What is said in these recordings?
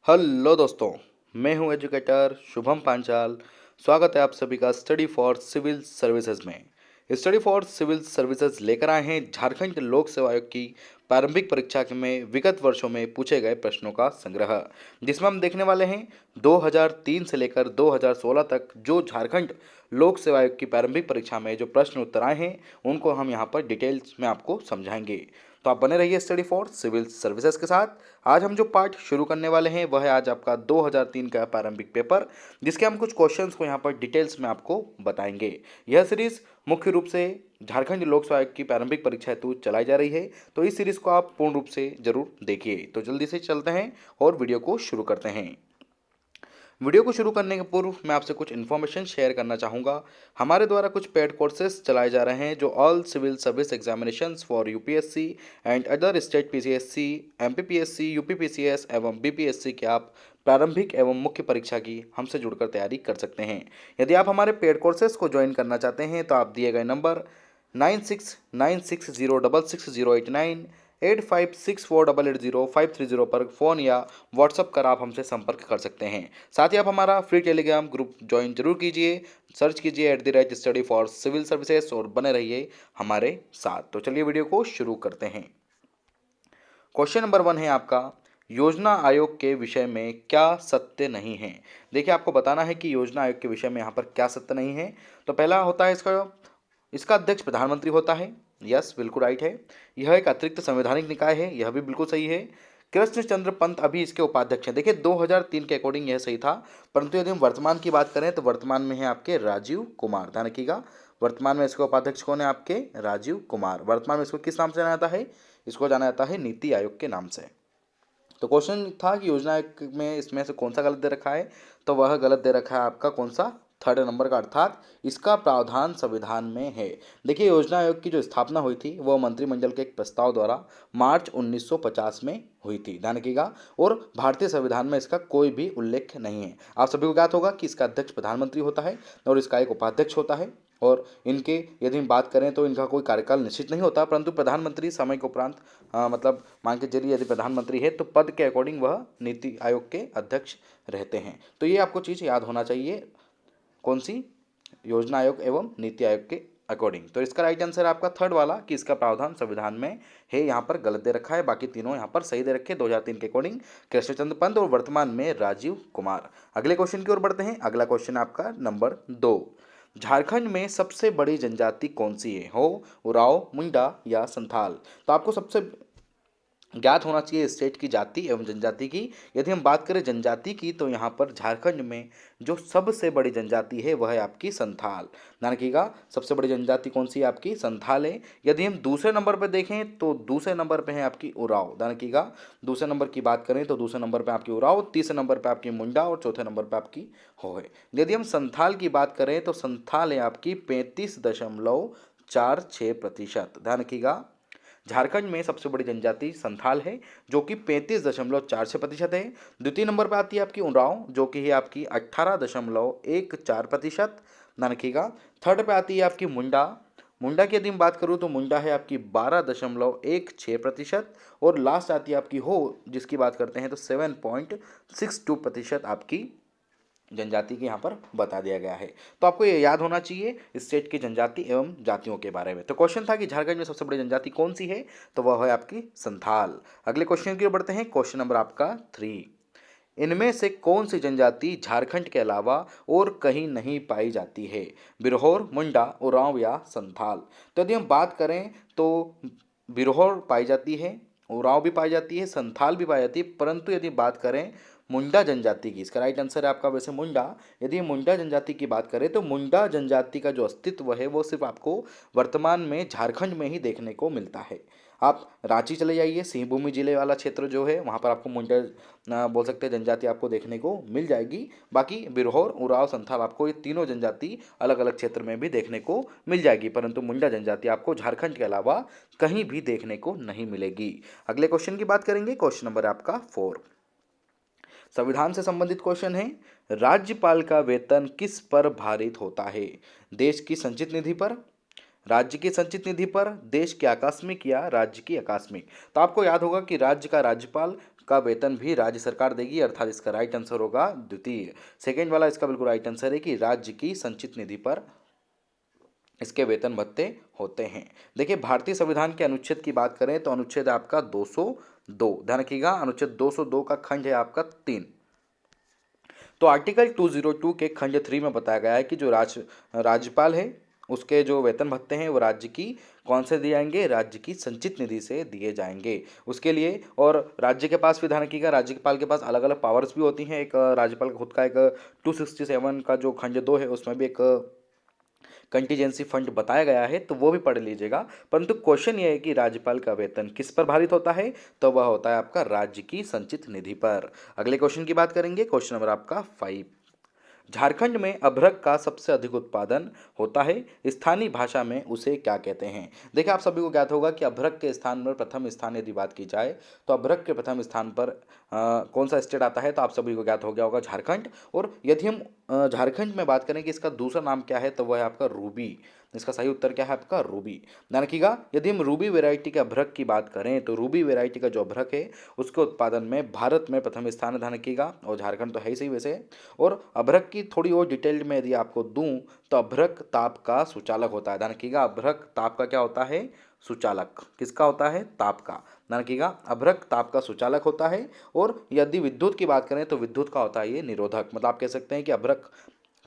Hello दोस्तों, मैं हूं एजुकेटर शुभम पांचाल। स्वागत है आप सभी का स्टडी फॉर सिविल सर्विसेज में। स्टडी फॉर सिविल सर्विसेज लेकर आए हैं झारखंड लोक सेवा आयोग की प्रारंभिक परीक्षा में विगत वर्षों में पूछे गए प्रश्नों का संग्रह, जिसमें हम देखने वाले हैं 2003 से लेकर 2016 तक जो झारखंड लोक सेवा आयोग की प्रारंभिक परीक्षा में जो प्रश्न उत्तर आए हैं उनको हम यहाँ पर डिटेल्स में आपको समझाएंगे। तो आप बने रहिए स्टडी फॉर सिविल सर्विसेज के साथ। आज हम जो पार्ट शुरू करने वाले हैं वह है आज आपका 2003 का प्रारंभिक पेपर, जिसके हम कुछ क्वेश्चंस को यहाँ पर डिटेल्स में आपको बताएंगे। यह सीरीज मुख्य रूप से झारखंड लोक सेवा आयोग की प्रारंभिक परीक्षा हेतु चलाई जा रही है, तो इस सीरीज को आप पूर्ण रूप से जरूर देखिए। तो जल्दी से चलते हैं और वीडियो को शुरू करते हैं। वीडियो को शुरू करने के पूर्व मैं आपसे कुछ इन्फॉर्मेशन शेयर करना चाहूँगा। हमारे द्वारा कुछ पेड कोर्सेज चलाए जा रहे हैं जो all civil service examinations for UPSC and other state PCSC, MPPSC, UPPCS एवं बीपीएससी के आप प्रारंभिक एवं मुख्य परीक्षा की हमसे जुड़कर तैयारी कर सकते हैं। यदि आप हमारे पेड कोर्सेज को ज्वाइन करना चाहते हैं तो आप दिए गए नंबर 9696066089, 8564880530 पर फ़ोन या व्हाट्सअप कर आप हमसे संपर्क कर सकते हैं। साथ ही आप हमारा फ्री टेलीग्राम ग्रुप ज्वाइन जरूर कीजिए। सर्च कीजिए @स्टडी फॉर सिविल सर्विसेज और बने रहिए हमारे साथ। तो चलिए वीडियो को शुरू करते हैं। क्वेश्चन नंबर 1 है आपका, योजना आयोग के विषय में क्या सत्य नहीं है। देखिए, आपको बताना है कि योजना आयोग के विषय में यहाँ पर क्या सत्य नहीं है। तो पहला होता है इसका अध्यक्ष प्रधानमंत्री होता है। यस, बिल्कुल राइट है। यह एक अतिरिक्त संवैधानिक निकाय है, यह भी बिल्कुल सही है। कृष्ण चंद्र पंत अभी इसके उपाध्यक्ष हैं। देखिए, 2003 के अकॉर्डिंग यह सही था, परंतु यदि हम वर्तमान की बात करें तो वर्तमान में है आपके राजीव कुमार। ध्यान रखिएगा, वर्तमान में इसके उपाध्यक्ष कौन है? आपके राजीव कुमार। वर्तमान में इसको किस नाम से जाना जाता है? इसको जाना जाता है नीति आयोग के नाम से। तो क्वेश्चन था कि योजना आयोग में इसमें से कौन सा गलत दे रखा है, तो वह गलत दे रखा है आपका कौन सा? 3rd नंबर का, अर्थात इसका प्रावधान संविधान में है। देखिए, योजना आयोग की जो स्थापना हुई थी वह मंत्रिमंडल के एक प्रस्ताव द्वारा मार्च 1950 में हुई थी। ध्यान रखिएगा, और भारतीय संविधान में इसका कोई भी उल्लेख नहीं है। आप सभी को ज्ञात होगा कि इसका अध्यक्ष प्रधानमंत्री होता है और इसका एक उपाध्यक्ष होता है, और इनके यदि हम बात करें तो इनका कोई कार्यकाल निश्चित नहीं होता, परंतु प्रधानमंत्री समय के उपरांत मतलब मान के चलिए यदि प्रधानमंत्री है तो पद के अकॉर्डिंग वह नीति आयोग के अध्यक्ष रहते हैं। तो ये आपको चीज़ याद होना चाहिए, कौन सी? योजना आयोग एवं नीति आयोग के अकॉर्डिंग। तो इसका राइट आंसर है आपका 3rd वाला कि इसका प्रावधान संविधान में है, यहाँ पर गलत दे रखा है। बाकी तीनों यहाँ पर सही दे रखे 2003 के अकॉर्डिंग कृष्णचंद्र पंत और वर्तमान में राजीव कुमार। अगले क्वेश्चन की ओर बढ़ते हैं। अगला क्वेश्चन आपका नंबर 2, झारखंड में सबसे बड़ी जनजाति कौन सी है? हो उरांव, मुंडा या संथाल। तो आपको सबसे ज्ञात होना चाहिए स्टेट की जाति एवं जनजाति की। यदि हम बात करें जनजाति की तो यहाँ पर झारखंड में जो सबसे बड़ी जनजाति है वह है आपकी संथाल। ध्यान रखिएगा, सबसे बड़ी जनजाति कौन सी है? आपकी संथाल है। यदि हम दूसरे नंबर पर देखें तो दूसरे नंबर पे है आपकी उरांव। ध्यान रखिएगा, दूसरे नंबर की बात करें तो दूसरे नंबर पे आपकी उरांव, तीसरे नंबर पे आपकी मुंडा और चौथे नंबर पे आपकी हो है। यदि हम संथाल की बात करें तो संथाल है आपकी 35.46%। ध्यान रखिएगा, झारखंड में सबसे बड़ी जनजाति संथाल है जो कि 35.46% है। द्वितीय नंबर पर आती है आपकी उरांव जो कि है आपकी 18.14%। ध्यान रखिएगा। 3rd पे आती है आपकी मुंडा। मुंडा की यदि हम बात करूँ तो मुंडा है आपकी 12.16%। और लास्ट आती है आपकी हो, जिसकी बात करते हैं तो 7.62% आपकी जनजाति के यहाँ पर बता दिया गया है। तो आपको ये याद होना चाहिए स्टेट की जनजाति एवं जातियों के बारे में। तो क्वेश्चन था कि झारखंड में सबसे बड़ी जनजाति कौन सी है, तो वह है आपकी संथाल। अगले क्वेश्चन की ओर बढ़ते हैं। क्वेश्चन नंबर आपका 3, इनमें से कौन सी जनजाति झारखंड के अलावा और कहीं नहीं पाई जाती है? बिरहोर, मुंडा, उरांव या संथाल। तो यदि हम बात करें तो बिरहोर पाई जाती है, उरांव भी पाई जाती है, संथाल भी पाई जाती है, परंतु यदि बात करें मुंडा जनजाति की, इसका राइट आंसर है आपका वैसे मुंडा। यदि मुंडा जनजाति की बात करें तो मुंडा जनजाति का जो अस्तित्व है वो सिर्फ आपको वर्तमान में झारखंड में ही देखने को मिलता है। आप रांची चले जाइए, सिंहभूमि जिले वाला क्षेत्र जो है वहाँ पर आपको मुंडा बोल सकते हैं जनजाति आपको देखने को मिल जाएगी। बाकी बिरहोर, उरांव, संथाल आपको ये तीनों जनजाति अलग अलग क्षेत्र में भी देखने को मिल जाएगी, परंतु मुंडा जनजाति आपको झारखंड के अलावा कहीं भी देखने को नहीं मिलेगी। अगले क्वेश्चन की बात करेंगे। क्वेश्चन नंबर आपका 4, संविधान से संबंधित क्वेश्चन है। राज्यपाल का वेतन किस पर भारित होता है? देश की संचित निधि पर, राज्य की संचित निधि पर, देश की आकस्मिक या राज्य की आकस्मिक। तो आपको याद होगा कि राज्य का राज्यपाल का वेतन भी राज्य सरकार देगी, अर्थात इसका राइट आंसर होगा द्वितीय। सेकेंड वाला इसका बिल्कुल राइट आंसर है कि राज्य की संचित निधि पर इसके वेतन भत्ते होते हैं। देखिए भारतीय संविधान के अनुच्छेद की बात करें तो अनुच्छेद आपका 202, ध्यान रखिएगा अनुच्छेद 202 का खंड है आपका 3। तो आर्टिकल 202 के खंड 3 में बताया गया है कि जो राज्यपाल है उसके जो वेतन भत्ते हैं वो राज्य की कौन से दिए जाएंगे, राज्य की संचित निधि से दिए जाएंगे उसके लिए। और राज्य के पास भी ध्यान रखिएगा राज्यपाल के पास अलग अलग पावर्स भी होती हैं। एक राज्यपाल का खुद का एक 267 का जो खंड 2 है उसमें भी एक कंटीजेंसी फंड बताया गया है, तो वो भी पढ़ लीजिएगा। परंतु क्वेश्चन ये है कि राज्यपाल का वेतन किस पर भारित होता है, तो वह होता है आपका राज्य की संचित निधि पर। अगले क्वेश्चन की बात करेंगे, क्वेश्चन नंबर आपका 5। झारखंड में अभ्रक का सबसे अधिक उत्पादन होता है, स्थानीय भाषा में उसे क्या कहते हैं। देखिए आप सभी को ज्ञात होगा कि अभ्रक के स्थान पर प्रथम स्थान यदि बात की जाए तो अभ्रक के प्रथम स्थान पर कौन सा स्टेट आता है, तो आप सभी को ज्ञात हो गया होगा झारखंड। और यदि हम झारखंड में बात करें कि इसका दूसरा नाम क्या है, तो वह है आपका रूबी। इसका सही उत्तर क्या है आपका रूबी। ध्यान रखिएगा यदि हम रूबी वेराइटी के अभ्रक की बात करें तो रूबी वेराइटी का जो अभ्रक है उसके उत्पादन में भारत में प्रथम स्थान है, ध्यान रखिएगा। और झारखंड तो है ही सही वैसे। और अभ्रक की थोड़ी और डिटेल्ड में यदि आपको दूं तो अभ्रक ताप का सुचालक होता है, ध्यान रखिएगा अभ्रक ताप का क्या होता है, सुचालक। किसका होता है, ताप का। ध्यान रखिएगा अभ्रक ताप का सुचालक होता है। और यदि विद्युत की बात करें तो विद्युत का होता है ये निरोधक। मतलब आप कह सकते हैं कि अभ्रक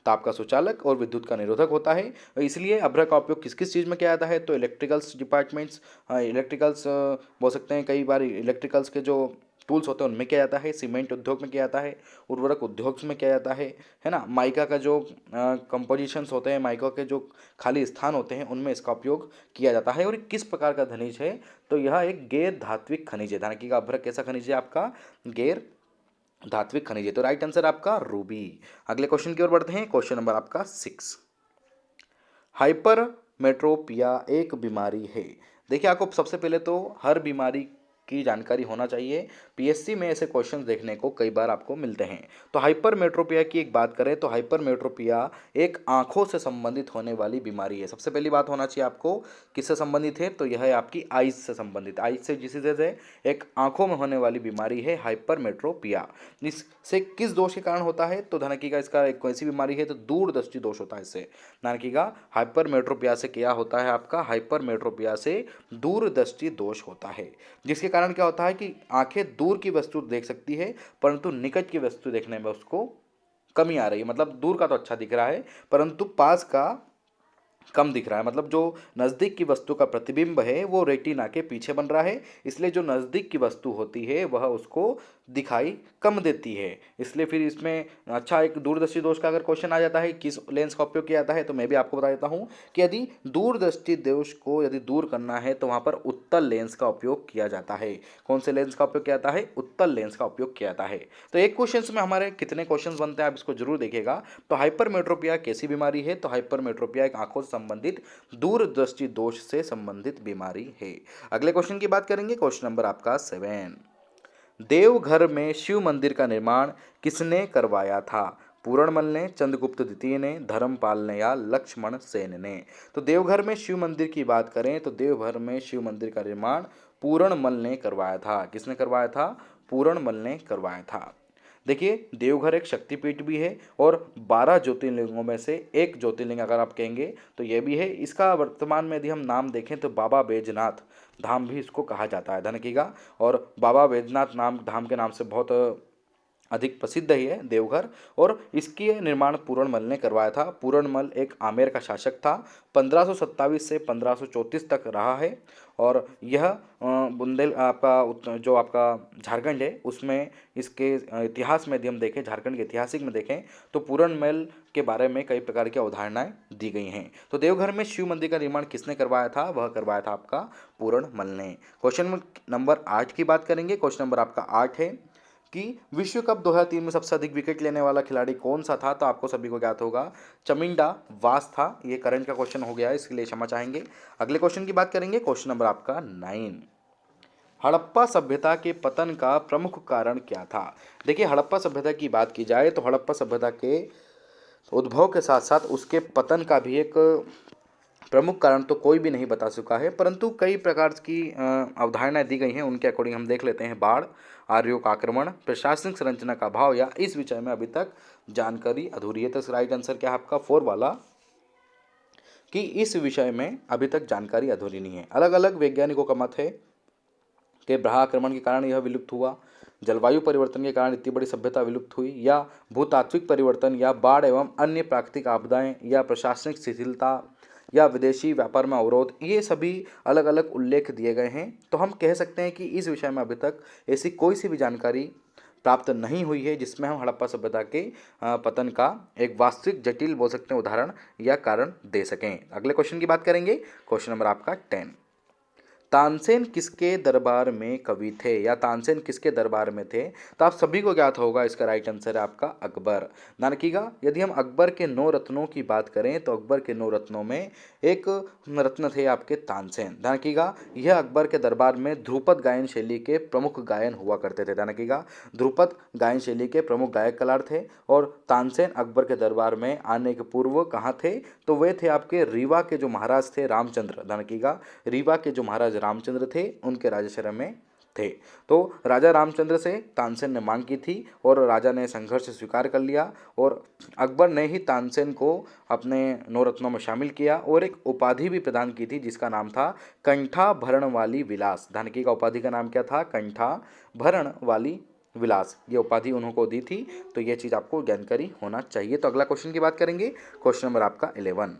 ताप का सुचालक और विद्युत का निरोधक होता है। इसलिए अभ्रक का उपयोग किस किस चीज़ में किया जाता है, तो इलेक्ट्रिकल्स डिपार्टमेंट्स, इलेक्ट्रिकल्स बोल सकते हैं, कई बार इलेक्ट्रिकल्स के जो टूल्स होते हैं उनमें किया जाता है, सीमेंट उद्योग में किया जाता है, उर्वरक उद्योग में किया जाता है ना। माइका का जो कंपोजिशंस होते हैं, माइका के जो खाली स्थान होते हैं उनमें इसका उपयोग किया जाता है। और किस प्रकार का खनिज है, तो यह एक गैर धात्विक खनिज है। ध्यान रखिएगा अभ्रक कैसा खनिज है आपका, गैर धात्विक खनिज है। तो राइट आंसर आपका रूबी। अगले क्वेश्चन की ओर बढ़ते हैं, क्वेश्चन नंबर आपका 6। हाइपरमेट्रोपिया एक बीमारी है। देखिए आपको सबसे पहले तो हर बीमारी की जानकारी होना चाहिए। पीएससी में ऐसे क्वेश्चंस देखने को कई बार आपको मिलते हैं। तो हाइपरमेट्रोपिया की एक बात करें तो हाइपरमेट्रोपिया एक आंखों से संबंधित होने वाली बीमारी है। सबसे पहली बात होना चाहिए आपको किससे संबंधित है, तो यह है आपकी आइज से संबंधित। आइज से डिसीजेज है, एक आंखों में होने वाली बीमारी है हाइपरमेट्रोपिया। इससे किस दोष के कारण होता है, तो ध्यान रखिएगा इसका एक कौन सी बीमारी है, तो दूरदृष्टि दोष होता है इससे। ध्यान रखिएगा हाइपरमेट्रोपिया से क्या होता है आपका, हाइपरमेट्रोपिया से दूरदृष्टि दोष होता है। जिसके कारण क्या होता है कि आंखें दूर की वस्तु देख सकती है परंतु निकट की वस्तु देखने में उसको कमी आ रही है। मतलब दूर का तो अच्छा दिख रहा है परंतु पास का कम दिख रहा है। मतलब जो नज़दीक की वस्तु का प्रतिबिंब है वो रेटिना के पीछे बन रहा है, इसलिए जो नज़दीक की वस्तु होती है वह उसको दिखाई कम देती है। इसलिए फिर इसमें अच्छा एक दूरदृष्टि दोष का अगर क्वेश्चन आ जाता है किस लेंस का उपयोग किया जाता है, तो मैं भी आपको बता देता हूँ कि यदि दूरदृष्टि दोष को यदि दूर करना है तो वहाँ पर उत्तल लेंस का उपयोग किया जाता है। कौन से लेंस का उपयोग किया जाता है, उत्तल लेंस का उपयोग किया जाता है। तो एक क्वेश्चन में हमारे कितने क्वेश्चन बनते हैं आप इसको जरूर देखिएगा। तो हाइपरमेट्रोपिया कैसी बीमारी है, तो हाइपरमेट्रोपिया एक आंखों से संबंधित दूरदृष्टि दोष से संबंधित बीमारी है। अगले क्वेश्चन की बात करेंगे, क्वेश्चन नंबर आपका 7। देवघर में शिव मंदिर का निर्माण किसने करवाया था, पूरणमल ने, चंद्रगुप्त द्वितीय ने, धर्मपाल ने या लक्ष्मण सेन ने। तो देवघर में शिव मंदिर की बात करें तो देवघर में शिव मंदिर का निर्माण पूरणमल ने करवाया था। किसने करवाया था, पूरणमल ने करवाया था। देखिए देवघर एक शक्तिपीठ भी है और 12 ज्योतिर्लिंगों में से एक ज्योतिर्लिंग अगर आप कहेंगे तो यह भी है। इसका वर्तमान में यदि हम नाम देखें तो बाबा बैजनाथ धाम भी इसको कहा जाता है, ध्यान रखिएगा। और बाबा बैजनाथ नाम धाम के नाम से बहुत अधिक प्रसिद्ध ही है देवघर। और इसकी निर्माण पूरणमल ने करवाया था। पूरणमल एक आमेर का शासक था, 1527 से 1534 तक रहा है। और यह बुंदेल आपका जो आपका झारखंड है उसमें इसके इतिहास में यदि हम देखें, झारखंड के ऐतिहासिक में देखें तो पूरणमल के बारे में कई प्रकार की अवधारणाएं दी गई हैं। तो देवघर में शिव मंदिर का निर्माण किसने करवाया था, वह करवाया था आपका पूरणमल ने। क्वेश्चन नंबर 8 की बात करेंगे, क्वेश्चन नंबर आपका 8 है कि विश्व कप 2003 में सबसे अधिक विकेट लेने वाला खिलाड़ी कौन सा था, तो आपको सभी को ज्ञात होगा चमिंडा वास था। ये करंट का क्वेश्चन हो गया है, इसके लिए क्षमा चाहेंगे। अगले क्वेश्चन की बात करेंगे, क्वेश्चन नंबर आपका 9। हड़प्पा सभ्यता के पतन का प्रमुख कारण क्या था। देखिए हड़प्पा सभ्यता की बात की जाए तो हड़प्पा सभ्यता के उद्भव के साथ साथ उसके पतन का भी एक प्रमुख कारण तो कोई भी नहीं बता चुका है, परंतु कई प्रकार की अवधारणाएं दी गई हैं, उनके अकॉर्डिंग हम देख लेते हैं। बाढ़, आर्यों का आक्रमण, प्रशासनिक संरचना का अभाव, या इस विषय में अभी तक जानकारी अधूरी है। तो राइट आंसर क्या है आपका 4 वाला, कि इस विषय में अभी तक जानकारी अधूरी नहीं है। अलग अलग वैज्ञानिकों का मत है कि ब्रह्म आक्रमण के कारण यह विलुप्त हुआ, जलवायु परिवर्तन के कारण इतनी बड़ी सभ्यता विलुप्त हुई, या भूतात्विक परिवर्तन, या बाढ़ एवं अन्य प्राकृतिक आपदाएं, या प्रशासनिक शिथिलता, या विदेशी व्यापार में अवरोध। ये सभी अलग अलग उल्लेख दिए गए हैं। तो हम कह सकते हैं कि इस विषय में अभी तक ऐसी कोई सी भी जानकारी प्राप्त नहीं हुई है जिसमें हम हड़प्पा सभ्यता के पतन का एक वास्तविक जटिल बोल सकते हैं उदाहरण या कारण दे सकें। अगले क्वेश्चन की बात करेंगे, क्वेश्चन नंबर आपका 10। तानसेन किसके दरबार में कवि थे, या तानसेन किसके दरबार में थे? तो आप सभी को ज्ञात होगा, इसका राइट आंसर है आपका अकबर। ध्यान रखिएगा, यदि हम अकबर के 9 रत्नों की बात करें तो अकबर के 9 रत्नों में एक रत्न थे आपके तानसेन। ध्यान रखिएगा, यह अकबर के दरबार में ध्रुपद गायन शैली के प्रमुख गायन हुआ करते थे। ध्यान रखिएगा, ध्रुपद गायन शैली के प्रमुख गायक कलाकार थे। और तानसेन अकबर के दरबार में आने के पूर्व कहाँ थे? तो वे थे आपके रीवा के जो महाराज थे रामचंद्र। ध्यान रखिएगा, रीवा के जो महाराज रामचंद्र थे उनके राजाश्रम में थे। तो राजा रामचंद्र से तानसेन ने मांग की थी और राजा ने संघर्ष स्वीकार कर लिया, और अकबर ने ही तानसेन को अपने 9 रत्नों में शामिल किया और एक उपाधि भी प्रदान की थी जिसका नाम था कंठाभरण वाली विलास। ध्यान रखिएगा, उपाधि का नाम क्या था? कंठाभरण वाली विलास, ये उपाधि उनको दी थी। तो ये चीज़ आपको जानकारी होना चाहिए। तो अगला क्वेश्चन की बात करेंगे, क्वेश्चन नंबर आपका 11।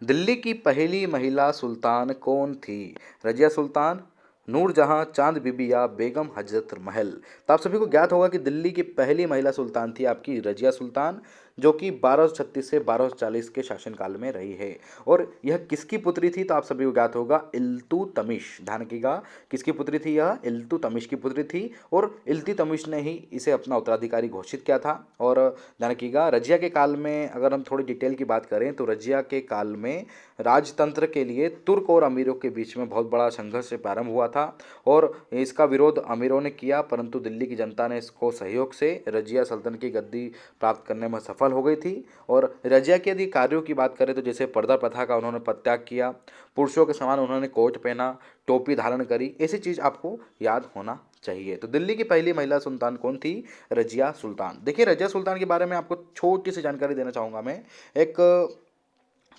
दिल्ली की पहली महिला सुल्तान कौन थी? रजिया सुल्तान, नूरजहां, चांद बीबी, या बेगम हजरत महल? तो आप सभी को ज्ञात होगा कि दिल्ली की पहली महिला सुल्तान थी आपकी रजिया सुल्तान, जो कि 1236 से 1240 के शासनकाल में रही है। और यह किसकी पुत्री थी? तो आप सभी को ज्ञात होगा, इल्तुतमिश। ध्यान रखिएगा, किसकी पुत्री थी? यह इल्तुतमिश की पुत्री थी, और इल्तुतमिश ने ही इसे अपना उत्तराधिकारी घोषित किया था। और ध्यान रखिएगा, रजिया के काल में अगर हम थोड़ी डिटेल की बात करें तो रजिया के काल में राजतंत्र के लिए तुर्क और अमीरों के बीच में बहुत बड़ा संघर्ष प्रारंभ हुआ था, और इसका विरोध अमीरों ने किया, परंतु दिल्ली की जनता ने इसको सहयोग से रजिया सल्तनत की गद्दी प्राप्त करने में सफल हो गई थी। और रजिया के यदि कार्यों की बात करें तो जैसे पर्दा प्रथा का उन्होंने परित्याग किया, पुरुषों के समान उन्होंने कोट पहना, टोपी धारण करी, ऐसी चीज़ आपको याद होना चाहिए। तो दिल्ली की पहली महिला सुल्तान कौन थी? रजिया सुल्तान। देखिए, रजिया सुल्तान के बारे में आपको छोटी सी जानकारी देना चाहूँगा मैं। एक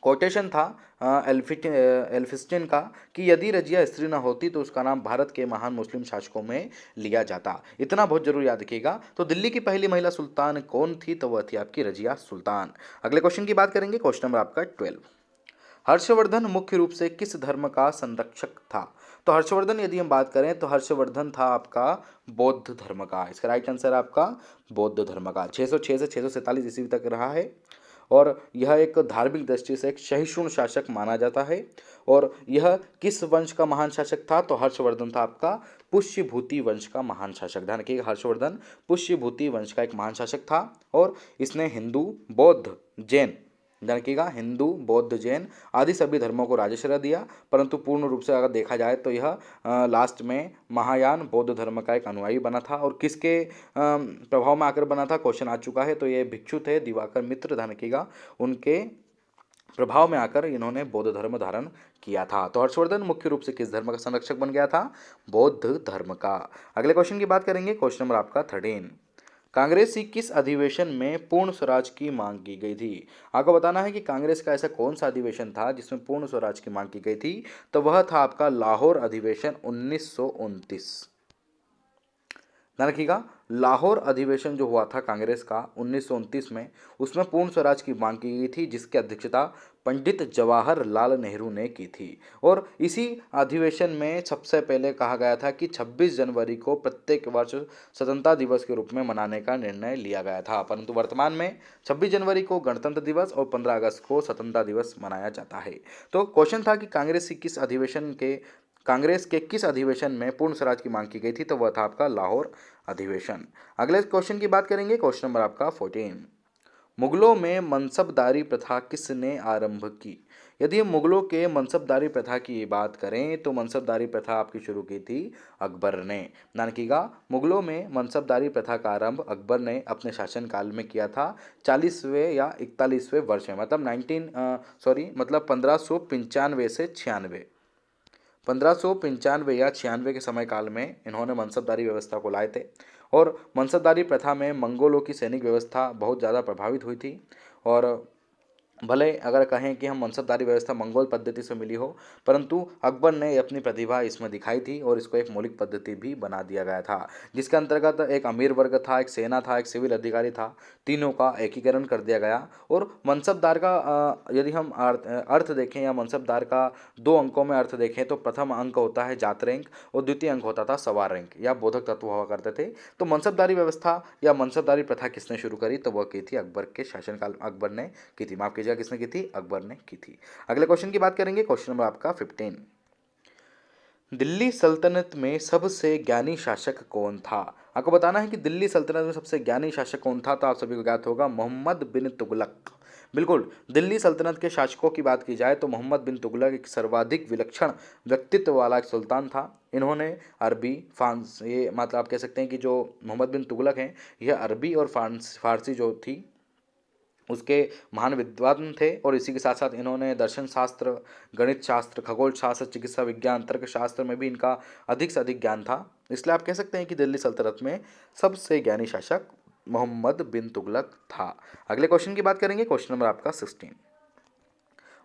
कोटेशन था एल्फिस्टन का, कि यदि रजिया स्त्री न होती तो उसका नाम भारत के महान मुस्लिम शासकों में लिया जाता। इतना बहुत जरूर याद रखिएगा। तो दिल्ली की पहली महिला सुल्तान कौन थी? तो वह थी आपकी रजिया सुल्तान। अगले क्वेश्चन की बात करेंगे, क्वेश्चन नंबर आपका 12। हर्षवर्धन मुख्य रूप से किस धर्म का संरक्षक था? तो हर्षवर्धन यदि हम बात करें तो हर्षवर्धन था आपका बौद्ध धर्म का। इसका राइट आंसर है आपका बौद्ध धर्म का। 606 से 647 ईस्वी तक रहा है, और यह एक धार्मिक दृष्टि से एक सहिष्णु शासक माना जाता है। और यह किस वंश का महान शासक था? तो हर्षवर्धन था आपका पुष्यभूति वंश का महान शासक। ध्यान रखिएगा, हर्षवर्धन पुष्यभूति वंश का एक महान शासक था, और इसने हिंदू, बौद्ध, जैन, ध्यान रखिएगा, हिंदू, बौद्ध, जैन आदि सभी धर्मों को राजश्रय दिया, परंतु पूर्ण रूप से अगर देखा जाए तो यह लास्ट में महायान बौद्ध धर्म का एक अनुयायी बना था। और किसके प्रभाव में आकर बना था? क्वेश्चन आ चुका है। तो ये भिक्षु थे दिवाकर मित्र। ध्यान रखिएगा, उनके प्रभाव में आकर इन्होंने बौद्ध धर्म धारण किया था। तो हर्षवर्धन मुख्य रूप से किस धर्म का संरक्षक बन गया था? बौद्ध धर्म का। अगले क्वेश्चन की बात करेंगे, क्वेश्चन नंबर आपका 13। कांग्रेस की किस अधिवेशन में पूर्ण स्वराज की मांग की गई थी? आपको बताना है कि कांग्रेस का ऐसा कौन सा अधिवेशन था जिसमें पूर्ण स्वराज की मांग की गई थी? तो वह था आपका लाहौर अधिवेशन 1929। ध्यान रखिएगा, लाहौर अधिवेशन जो हुआ था कांग्रेस का 1929 में, उसमें पूर्ण स्वराज की मांग की गई थी, जिसकी अध्यक्षता पंडित जवाहरलाल नेहरू ने की थी। और इसी अधिवेशन में सबसे पहले कहा गया था कि 26 जनवरी को प्रत्येक वर्ष स्वतंत्रता दिवस के रूप में मनाने का निर्णय लिया गया था, परंतु वर्तमान में 26 जनवरी को गणतंत्र दिवस और 15 अगस्त को स्वतंत्रता दिवस मनाया जाता है। तो क्वेश्चन था कि कांग्रेस के किस अधिवेशन में पूर्ण स्वराज की मांग की गई थी? तो वह था आपका लाहौर अधिवेशन। अगले क्वेश्चन की बात करेंगे, क्वेश्चन नंबर आपका 14। मुगलों में मनसबदारी प्रथा किसने आरंभ की? यदि हम मुगलों के मनसबदारी प्रथा की बात करें तो मनसबदारी प्रथा आपकी शुरू की थी अकबर ने। ध्यान रखिएगा, मुगलों में मनसबदारी प्रथा का आरंभ अकबर ने अपने शासनकाल में किया था 40वें या 41वें वर्ष में, मतलब 1595 से 96, 1595 या 96 के समय काल में इन्होंने मनसबदारी व्यवस्था को लाए थे। और मनसबदारी प्रथा में मंगोलों की सैनिक व्यवस्था बहुत ज़्यादा प्रभावित हुई थी। और भले अगर कहें कि हम मनसबदारी व्यवस्था मंगोल पद्धति से मिली हो, परंतु अकबर ने अपनी प्रतिभा इसमें दिखाई थी और इसको एक मौलिक पद्धति भी बना दिया गया था, जिसके अंतर्गत एक अमीर वर्ग था, एक सेना था, एक सिविल अधिकारी था, तीनों का एकीकरण कर दिया गया। और मनसबदार का यदि हम अर्थ देखें या मनसबदार का 2 अंकों में अर्थ देखें तो प्रथम अंक होता है जात रैंक और द्वितीय अंक होता था सवार रैंक या बोधक तत्व हुआ करते थे। तो मनसबदारी व्यवस्था या मनसबदारी प्रथा किसने शुरू करी? तो वह की थी अकबर के शासनकाल, अकबर ने की थी। माफ कीजिएगा, किसने की थी? अकबर ने की थी। अगले क्वेश्चन की बात करेंगे, क्वेश्चन नंबर आपका 15। दिल्ली सल्तनत में सबसे ज्ञानी शासक कौन था? आपको बताना है कि दिल्ली सल्तनत में सबसे ज्ञानी शासक कौन था। तो आप सभी को ज्ञात होगा, मोहम्मद बिन तुगलक। बिल्कुल, दिल्ली सल्तनत के शासकों की बात की जाए तो मोहम्मद बिन तुगलक एक सर्वाधिक विलक्षण व्यक्तित्व वाला एक सुल्तान था। इन्होंने अरबी फांस ये मतलब आप कह सकते हैं कि जो मोहम्मद बिन तुगलक हैं, यह अरबी और फारसी जो थी उसके महान विद्वान थे। और इसी के साथ साथ इन्होंने दर्शन शास्त्र, गणित शास्त्र, खगोल शास्त्र, चिकित्सा विज्ञान, तर्कशास्त्र में भी इनका अधिक से अधिक ज्ञान था। इसलिए आप कह सकते हैं कि दिल्ली सल्तनत में सबसे ज्ञानी शासक मोहम्मद बिन तुगलक था। अगले क्वेश्चन की बात करेंगे, क्वेश्चन नंबर आपका 16।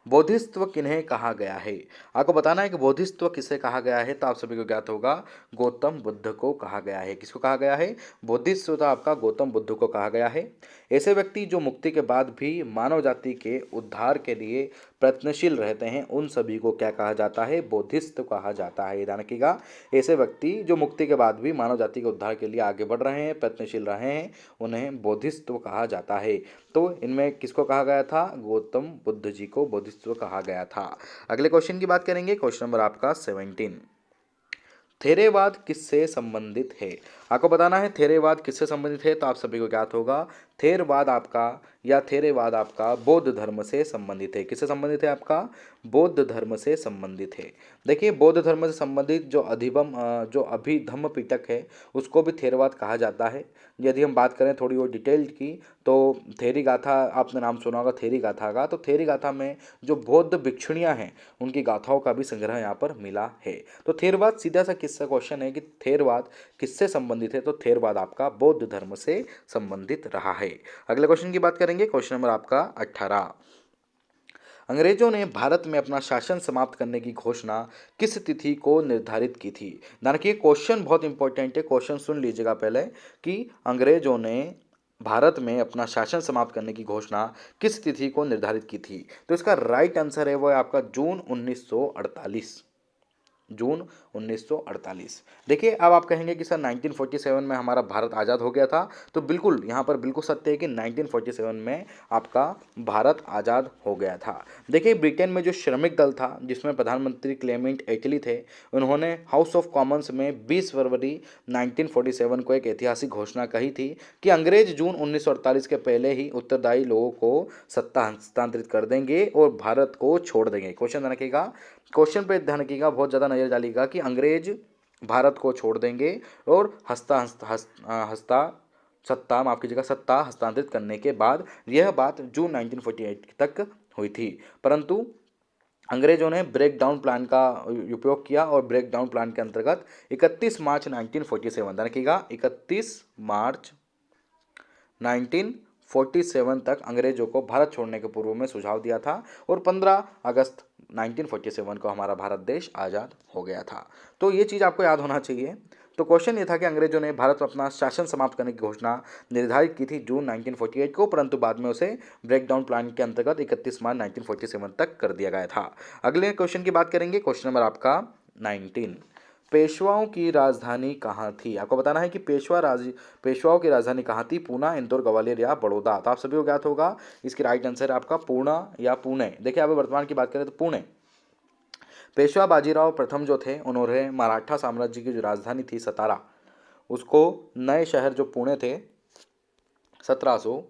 बोधिसत्व किन्हें कहा गया है? आपको बताना है कि बोधिसत्व किसे कहा गया है। तो आप सभी को ज्ञात होगा, गौतम बुद्ध को कहा गया है। किसको कहा गया है? बोधिसत्व तो आपका गौतम बुद्ध को कहा गया है। ऐसे व्यक्ति जो मुक्ति के बाद भी मानव जाति के उद्धार के लिए प्रयत्नशील रहते हैं, उन सभी को क्या कहा जाता है? बोधिसत्व कहा जाता है। ध्यान रखिएगा, ऐसे व्यक्ति जो मुक्ति के बाद भी मानव जाति के उद्धार के लिए आगे बढ़ रहे हैं, प्रयत्नशील रहे हैं, उन्हें बोधिसत्व कहा जाता है। तो इनमें किसको कहा गया था? गौतम बुद्ध जी को बोधिसत्व कहा गया था। अगले क्वेश्चन की बात करेंगे, क्वेश्चन नंबर आपका 17। थेरेवाद किससे संबंधित है? आपको बताना है थेरेवाद किससे संबंधित है। तो आप सभी को ज्ञात होगा, थेरेवाद आपका बौद्ध धर्म से संबंधित है। किससे संबंधित है? आपका बौद्ध धर्म से संबंधित है। देखिए, बौद्ध धर्म से संबंधित जो अभिधम्म पिटक है, उसको भी थेरवाद कहा जाता है। यदि हम बात करें थोड़ी और डिटेल्ड की, तो थेरी गाथा, आपने नाम सुना होगा थेरी गाथा का। तो थेरी गाथा में जो बौद्ध भिक्षुणियाँ हैं, उनकी गाथाओं का भी संग्रह यहाँ पर मिला है। तो थेरवाद सीधा सा किससे क्वेश्चन है कि थेरवाद किससे संबंधित है? तो थेरवाद आपका बौद्ध धर्म से संबंधित रहा है। अगले क्वेश्चन की बात करेंगे, क्वेश्चन नंबर आपका 18। अंग्रेजों ने भारत में अपना शासन समाप्त करने की घोषणा किस तिथि को निर्धारित की थी? ध्यान रखिए, क्वेश्चन बहुत इंपॉर्टेंट है, क्वेश्चन सुन लीजिएगा पहले कि अंग्रेजों ने भारत में अपना शासन समाप्त करने की घोषणा किस तिथि को निर्धारित की थी? तो इसका राइट आंसर है वो है आपका जून 1948। जून 1948। देखिए, अब आप कहेंगे कि सर 1947 में हमारा भारत आज़ाद हो गया था। तो बिल्कुल यहाँ पर बिल्कुल सत्य है कि 1947 में आपका भारत आज़ाद हो गया था। देखिए, ब्रिटेन में जो श्रमिक दल था, जिसमें प्रधानमंत्री क्लेमेंट एटली थे, उन्होंने हाउस ऑफ कॉमन्स में 20 फरवरी 1947 को एक ऐतिहासिक घोषणा कही थी कि अंग्रेज जून 1948 के पहले ही उत्तरदायी लोगों को सत्ता हस्तांतरित कर देंगे और भारत को छोड़ देंगे। क्वेश्चन रखिएगा, क्वेश्चन पे ध्यान रखिएगा, बहुत ज़्यादा नजर डालिएगा कि अंग्रेज भारत को छोड़ देंगे और सत्ता माफ कीजिएगा सत्ता हस्तांतरित करने के बाद, यह बात जून 1948 तक हुई थी। परंतु अंग्रेजों ने ब्रेक डाउन प्लान का उपयोग किया और ब्रेक डाउन प्लान के अंतर्गत 31 मार्च 1947, रखिएगा 31 मार्च 1947 तक अंग्रेजों को भारत छोड़ने के पूर्व में सुझाव दिया था और 15 अगस्त 1947 को हमारा भारत देश आज़ाद हो गया था। तो ये चीज़ आपको याद होना चाहिए। तो क्वेश्चन ये था कि अंग्रेजों ने भारत में अपना शासन समाप्त करने की घोषणा निर्धारित की थी जून 1948 को, परंतु बाद में उसे ब्रेकडाउन प्लान के अंतर्गत 31 मार्च 1947 तक कर दिया गया था। अगले क्वेश्चन की बात करेंगे, क्वेश्चन नंबर आपका 19। पेशवाओं की राजधानी कहाँ थी? आपको बताना है कि पेशवाओं की राजधानी कहाँ थी? पूना, इंदौर, ग्वालियर या बड़ौदा। तो आप सभी को ज्ञात होगा, इसकी राइट आंसर है आपका पूना या पुणे। देखिए, अभी वर्तमान की बात करें तो पुणे। पेशवा बाजीराव प्रथम जो थे, उन्होंने मराठा साम्राज्य की जो राजधानी थी सतारा, उसको नए शहर जो पुणे थे 1700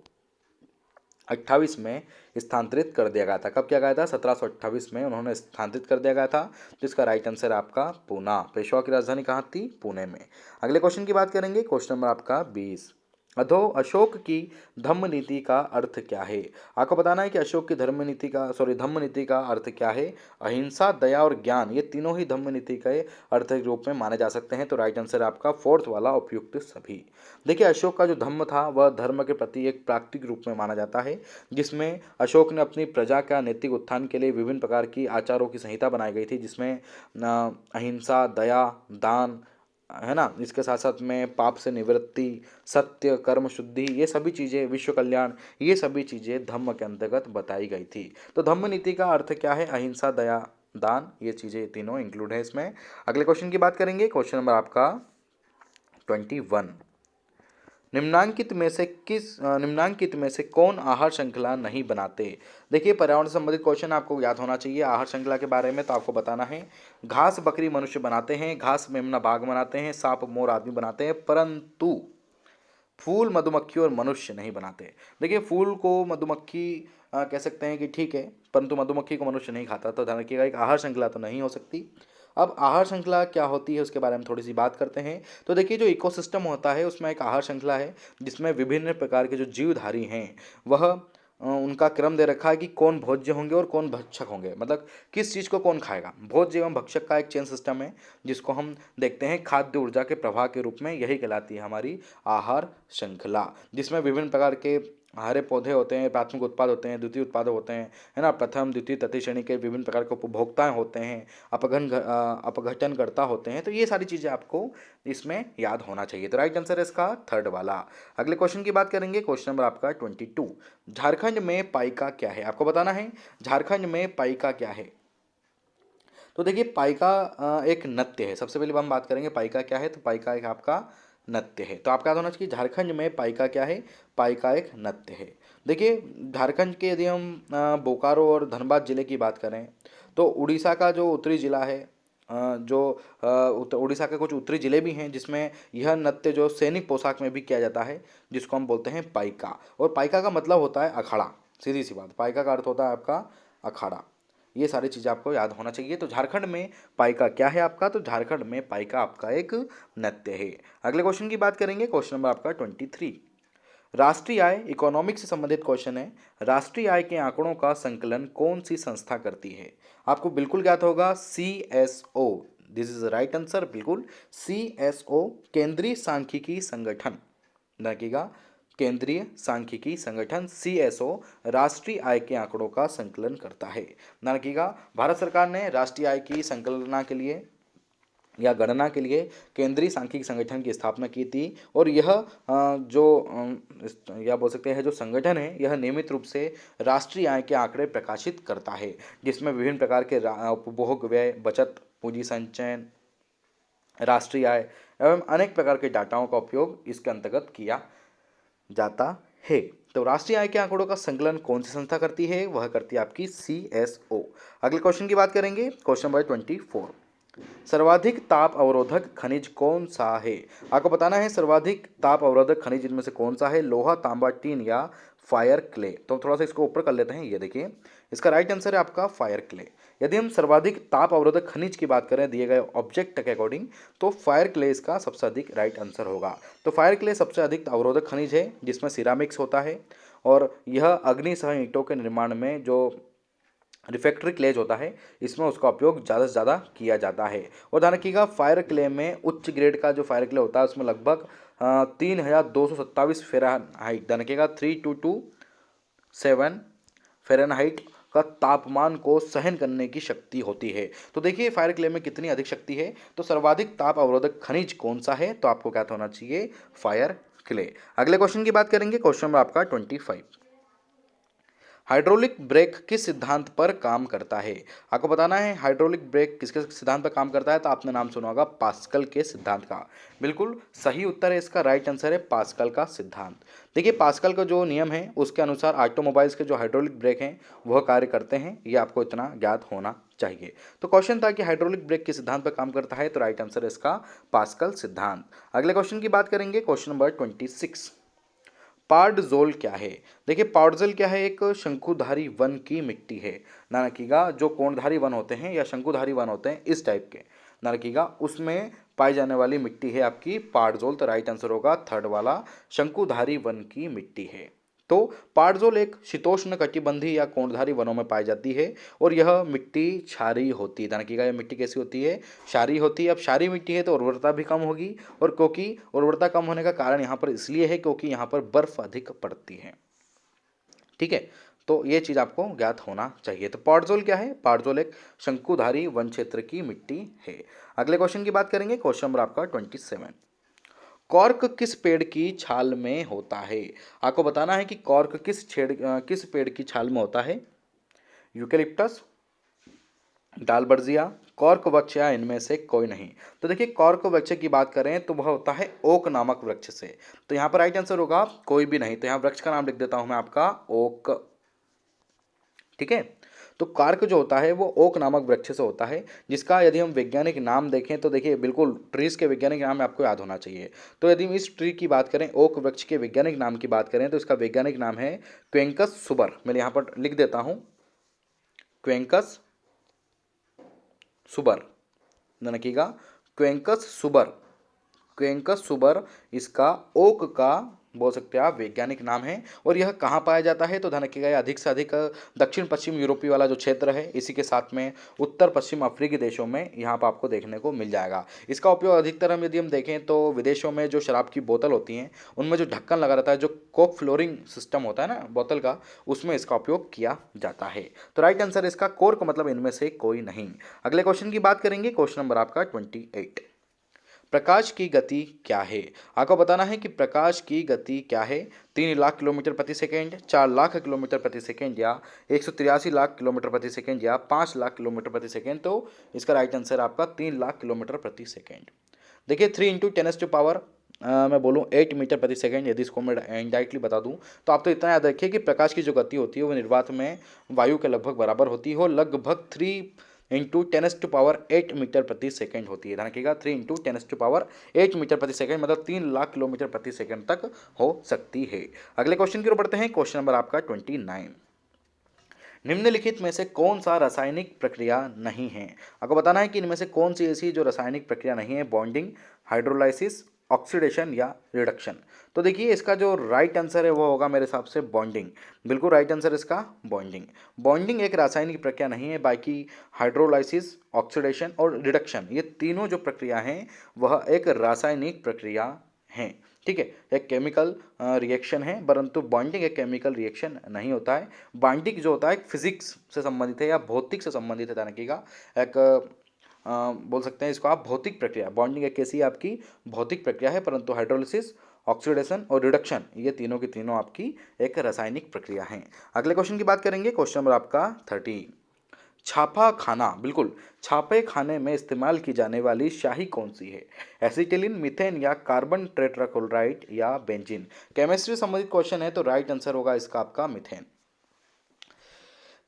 28 में स्थानांतरित कर दिया गया था। कब किया गया था? 1728 में उन्होंने स्थानांतरित कर दिया गया था। तो इसका राइट आंसर है आपका पूना। पेशवा की राजधानी कहाँ थी? पुणे में। अगले क्वेश्चन की बात करेंगे, क्वेश्चन नंबर आपका 20। अशोक की धम्म नीति का अर्थ क्या है? आपको बताना है कि अशोक की धम्म नीति का अर्थ क्या है। अहिंसा, दया और ज्ञान, ये तीनों ही धम्म नीति के अर्थ के रूप में माने जा सकते हैं। तो राइट आंसर है आपका फोर्थ वाला, उपयुक्त सभी। देखिए, अशोक का जो धम्म था वह धर्म के प्रति एक प्राकृतिक रूप में माना जाता है, जिसमें अशोक ने अपनी प्रजा का नैतिक उत्थान के लिए विभिन्न प्रकार की आचारों की संहिता बनाई गई थी, जिसमें अहिंसा, दया, दान, है ना, इसके साथ साथ में पाप से निवृत्ति, सत्य, कर्म शुद्धि, ये सभी चीज़ें, विश्व कल्याण, ये सभी चीज़ें धम्म के अंतर्गत बताई गई थी। तो धम्म नीति का अर्थ क्या है? अहिंसा, दया, दान, ये चीज़ें तीनों इंक्लूड है इसमें। अगले क्वेश्चन की बात करेंगे, क्वेश्चन नंबर आपका 21। निम्नांकित में से कौन आहार श्रृंखला नहीं बनाते? देखिए, पर्यावरण से संबंधित क्वेश्चन आपको याद होना चाहिए आहार श्रृंखला के बारे में। तो आपको बताना है, घास बकरी मनुष्य बनाते हैं, घास मेमना बाघ बनाते हैं, सांप मोर आदमी बनाते हैं, परंतु फूल मधुमक्खी और मनुष्य नहीं बनाते। देखिए, फूल को मधुमक्खी कह सकते हैं कि ठीक है, परंतु मधुमक्खी को मनुष्य नहीं खाता। तो ध्यान रखिएगा, एक आहार श्रृंखला तो नहीं हो सकती। अब आहार श्रृंखला क्या होती है उसके बारे में थोड़ी सी बात करते हैं। तो देखिए, जो इकोसिस्टम होता है उसमें एक आहार श्रृंखला है, जिसमें विभिन्न प्रकार के जो जीवधारी हैं वह उनका क्रम दे रखा है कि कौन भोज्य होंगे और कौन भक्षक होंगे, मतलब किस चीज़ को कौन खाएगा। भोज्य एवं भक्षक का एक चेन सिस्टम है, जिसको हम देखते हैं खाद्य ऊर्जा के प्रवाह के रूप में। यही कहलाती है हमारी आहार श्रृंखला, जिसमें विभिन्न प्रकार के हरे पौधे होते हैं, प्राथमिक उत्पाद होते हैं, द्वितीय उत्पाद होते हैं, है ना, प्रथम द्वितीय तृतीय श्रेणी के विभिन्न प्रकार के उपभोक्ताएं होते हैं, अपघटनकर्ता होते हैं। तो ये सारी चीज़ें आपको इसमें याद होना चाहिए। तो राइट आंसर है इसका थर्ड वाला। अगले क्वेश्चन की बात करेंगे, क्वेश्चन नंबर आपका 22। झारखंड में पाइका क्या है? आपको बताना है झारखंड में पाइका क्या है। तो देखिए, पाइका एक नृत्य है। सबसे पहले हम बात करेंगे पाइका क्या है। तो पाइका एक आपका नृत्य है। तो आपका याद होना चाहिए झारखंड में पाइका क्या है। पाइका एक नृत्य है। देखिए, झारखंड के यदि हम बोकारो और धनबाद जिले की बात करें, तो उड़ीसा का जो उत्तरी जिला है, उड़ीसा के कुछ उत्तरी जिले भी हैं जिसमें यह नृत्य जो सैनिक पोशाक में भी किया जाता है, जिसको हम बोलते हैं पाइका। और पाइका का मतलब होता है अखाड़ा। सीधी सी बात, पाइका का अर्थ होता है आपका अखाड़ा। ये सारी चीज़ें आपको याद होना चाहिए। तो झारखंड में पाइका क्या है आपका? तो झारखंड में पाइका आपका एक नृत्य है। अगले क्वेश्चन की बात करेंगे, क्वेश्चन नंबर आपका 23। राष्ट्रीय आय, इकोनॉमिक्स से संबंधित क्वेश्चन है। राष्ट्रीय आय के आंकड़ों का संकलन कौन सी संस्था करती है? आपको बिल्कुल ज्ञात होगा, CSO। This is right answer, बिल्कुल CSO, केंद्रीय सांख्यिकी संगठन। देखिएगा, केंद्रीय सांख्यिकी संगठन CSO राष्ट्रीय आय के आंकड़ों का संकलन करता है। ध्यान रखिएगा, भारत सरकार ने राष्ट्रीय आय की संकलना के लिए या गणना के लिए केंद्रीय सांख्यिकी संगठन की स्थापना की थी। और यह या बोल सकते हैं जो संगठन है, यह नियमित रूप से राष्ट्रीय आय के आंकड़े प्रकाशित करता है, जिसमें विभिन्न प्रकार के उपभोग, व्यय, बचत, पूंजी संचयन, राष्ट्रीय आय एवं अनेक प्रकार के डाटाओं का उपयोग इसके अंतर्गत किया जाता है। तो राष्ट्रीय आय के आंकड़ों का संकलन कौन सी संस्था करती है? वह करती है आपकी CSO। अगले क्वेश्चन की बात करेंगे, क्वेश्चन नंबर 24। सर्वाधिक ताप अवरोधक खनिज कौन सा है? आपको बताना है सर्वाधिक ताप अवरोधक खनिज इनमें से कौन सा है। लोहा, तांबा, टीन या फायर क्ले। तो थोड़ा सा इसको ऊपर कर लेते हैं। ये देखिए, इसका राइट आंसर है आपका फायर क्ले। यदि हम सर्वाधिक ताप अवरोधक खनिज की बात करें दिए गए ऑब्जेक्ट के अकॉर्डिंग, तो फायर क्ले इसका सबसे अधिक राइट आंसर होगा। तो फायर क्ले सबसे अधिक अवरोधक खनिज है, जिसमें सिरामिक्स होता है, और यह अग्निसह ईंटों के निर्माण में जो रिफैक्ट्री क्लेज होता है, इसमें उसका उपयोग ज़्यादा से ज़्यादा किया जाता है। और ध्यान रखिएगा, फायर क्ले में उच्च ग्रेड का जो फायर क्ले होता है उसमें लगभग 3227 फ़ारेनहाइट, ध्यान रखिएगा 3227 फ़ारेनहाइट का तापमान को सहन करने की शक्ति होती है। तो देखिए, फायर क्ले में कितनी अधिक शक्ति है। तो सर्वाधिक ताप अवरोधक खनिज कौन सा है? तो आपको क्या होना चाहिए? Fire clay. अगले क्वेश्चन की बात करेंगे, क्वेश्चन नंबर आपका 25। हाइड्रोलिक ब्रेक किस सिद्धांत पर काम करता है? आपको बताना है हाइड्रोलिक ब्रेक किसके सिद्धांत पर काम करता है। तो आपने नाम सुना होगा पास्कल के सिद्धांत का। बिल्कुल सही उत्तर है इसका, राइट आंसर है पास्कल का सिद्धांत। देखिए, पास्कल का जो नियम है उसके अनुसार ऑटोमोबाइल्स के जो हाइड्रोलिक ब्रेक हैं वह कार्य करते हैं। ये आपको इतना ज्ञात होना चाहिए। तो क्वेश्चन था कि हाइड्रोलिक ब्रेक किस सिद्धांत पर काम करता है। तो राइट आंसर है इसका पास्कल सिद्धांत। अगले क्वेश्चन की बात करेंगे, क्वेश्चन नंबर 26। पार्डजोल क्या है? देखिए पार्डजोल क्या है, एक शंकुधारी वन की मिट्टी है। ध्यान रखिएगा, जो कोणधारी वन होते हैं या शंकुधारी वन होते हैं इस टाइप के, ध्यान रखिएगा, उसमें पाई जाने वाली मिट्टी है आपकी पार्डजोल। तो राइट आंसर होगा थर्ड वाला, शंकुधारी वन की मिट्टी है। तो पार्डजोल एक शीतोष्ण कटिबंधीय या कोणधारी वनों में पाई जाती है और यह मिट्टी क्षारीय होती है। ध्यान रखिएगा, यह मिट्टी कैसी होती है? क्षारीय होती है। अब क्षारीय मिट्टी है तो उर्वरता भी कम होगी, और क्योंकि उर्वरता कम होने का कारण यहाँ पर इसलिए है क्योंकि यहाँ पर बर्फ अधिक पड़ती है। ठीक है, तो ये चीज आपको ज्ञात होना चाहिए। तो पार्डजोल क्या है? पार्डजोल एक शंकुधारी वन क्षेत्र की मिट्टी है। अगले क्वेश्चन की बात करेंगे, क्वेश्चन नंबर आपका 27। कॉर्क किस पेड़ की छाल में होता है? आपको बताना है कि कॉर्क किस पेड़ की छाल में होता है? यूकेलिप्टस, डालबर्जिया, कॉर्क वृक्ष या इनमें से कोई नहीं। तो देखिए कॉर्क वृक्ष की बात करें तो वह होता है ओक नामक वृक्ष से। तो यहाँ पर राइट आंसर होगा कोई भी नहीं। तो यहाँ वृक्ष का नाम लिख देता हूं मैं आपका ओक। ठीक है, तो कार्क जो होता है वो ओक नामक वृक्ष से होता है, जिसका यदि हम वैज्ञानिक नाम देखें तो देखिए बिल्कुल ट्रीज के वैज्ञानिक नाम आपको याद होना चाहिए। तो यदि हम इस ट्री की बात करें, ओक वृक्ष के वैज्ञानिक नाम की बात करें, तो इसका वैज्ञानिक नाम है क्वेंकस सुबर। मैं यहाँ पर लिख देता हूँ क्वेंकस सुबर, ध्यान रखिएगा, क्वेंकस सुबर। क्वेंकस सुबर इसका ओक का बोल सकते हैं आप वैज्ञानिक नाम है। और यह कहाँ पाया जाता है? तो ध्यान रखिएगा, यह अधिक से अधिक दक्षिण पश्चिम यूरोपीय वाला जो क्षेत्र है, इसी के साथ में उत्तर पश्चिम अफ्रीकी देशों में यहाँ पर आपको देखने को मिल जाएगा। इसका उपयोग अधिकतर हम यदि हम देखें तो विदेशों में जो शराब की बोतल होती हैं उनमें जो ढक्कन लगा रहता है, जो कोक फ्लोरिंग सिस्टम होता है ना बोतल का, उसमें इसका उपयोग किया जाता है। तो राइट आंसर इसका कोर्क मतलब इनमें से कोई नहीं। अगले क्वेश्चन की बात करेंगे, क्वेश्चन नंबर आपका 28। प्रकाश की गति क्या है? आपको बताना है कि प्रकाश की गति क्या है। 3 लाख किलोमीटर प्रति सेकेंड, 4 लाख किलोमीटर प्रति सेकेंड, या 183 लाख किलोमीटर प्रति सेकेंड, या 5 लाख किलोमीटर प्रति सेकेंड। तो इसका राइट आंसर आपका 3 लाख किलोमीटर प्रति सेकेंड। देखिए 3 × 10⁻⁴ मैं बोलूँ 8 मीटर प्रति सेकेंड, यदि इसको मैं इनडायरेक्टली बता दूं तो आप तो इतना याद रखिए कि प्रकाश की जो गति होती है वो निर्वात में वायु के लगभग बराबर होती है, और लगभग 3 × 10⁸ मीटर प्रति सेकेंड होती है। ध्यान रखिएगा, 3 × 10⁸ मीटर प्रति सेकेंड मतलब 3 लाख किलोमीटर प्रति सेकेंड तक हो सकती है। अगले क्वेश्चन की ओर बढ़ते हैं, क्वेश्चन नंबर आपका 29। निम्नलिखित में से कौन सा रासायनिक प्रक्रिया नहीं है? आपको बताना है कि इनमें से कौन सी ऐसी जो रासायनिक प्रक्रिया नहीं है। बॉन्डिंग, हाइड्रोलाइसिस, ऑक्सीडेशन या रिडक्शन। तो देखिए इसका जो राइट आंसर है वो होगा मेरे हिसाब से बॉन्डिंग। बिल्कुल राइट आंसर इसका बॉन्डिंग। बॉन्डिंग एक रासायनिक प्रक्रिया नहीं है, बाकी हाइड्रोलाइसिस, ऑक्सीडेशन और रिडक्शन ये तीनों जो प्रक्रिया हैं वह एक रासायनिक प्रक्रिया हैं। ठीक है, एक केमिकल रिएक्शन है, परंतु बॉन्डिंग एक केमिकल रिएक्शन नहीं होता है। बॉन्डिंग जो होता है फिजिक्स से संबंधित है या भौतिक से संबंधित है। ध्यान रखिएगा, एक बोल सकते हैं इसको आप भौतिक प्रक्रिया। बॉन्डिंग एक कैसी आपकी भौतिक प्रक्रिया है, परंतु हाइड्रोलिसिस, ऑक्सीडेशन और रिडक्शन ये तीनों की तीनों आपकी एक रासायनिक प्रक्रिया हैं। अगले क्वेश्चन की बात करेंगे, क्वेश्चन नंबर आपका 30। छापा खाना, बिल्कुल छापे खाने में इस्तेमाल की जाने वाली स्याही कौन सी है? एसिटिलीन, मीथेन या कार्बन टेट्राक्लोराइड या बेंजीन। केमिस्ट्री संबंधित क्वेश्चन है, तो राइट आंसर होगा इसका आपका मीथेन।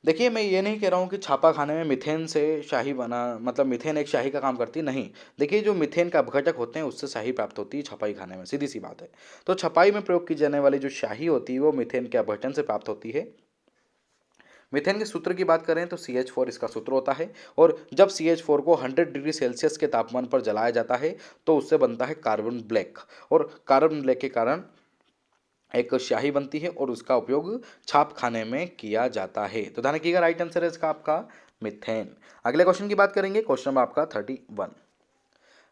देखिए मैं ये नहीं कह रहा हूँ कि छापा खाने में मीथेन से शाही बना मतलब मीथेन एक शाही का काम करती नहीं। देखिए जो मीथेन का अपघटक होते हैं उससे शाही प्राप्त होती है छपाई खाने में, सीधी सी बात है। तो छपाई में प्रयोग की जाने वाली जो शाही होती है वो मीथेन के अपघटन से प्राप्त होती है। मीथेन के सूत्र की बात करें तो CH4 इसका सूत्र होता है, और जब CH4 को 100 डिग्री सेल्सियस के तापमान पर जलाया जाता है तो उससे बनता है कार्बन ब्लैक, और कार्बन ब्लैक के कारण एक स्याही बनती है और उसका उपयोग छाप खाने में किया जाता है। तो ध्यान रखिएगा, राइट आंसर है इसका आपका मीथेन। अगले क्वेश्चन की बात करेंगे, क्वेश्चन नंबर आपका 31।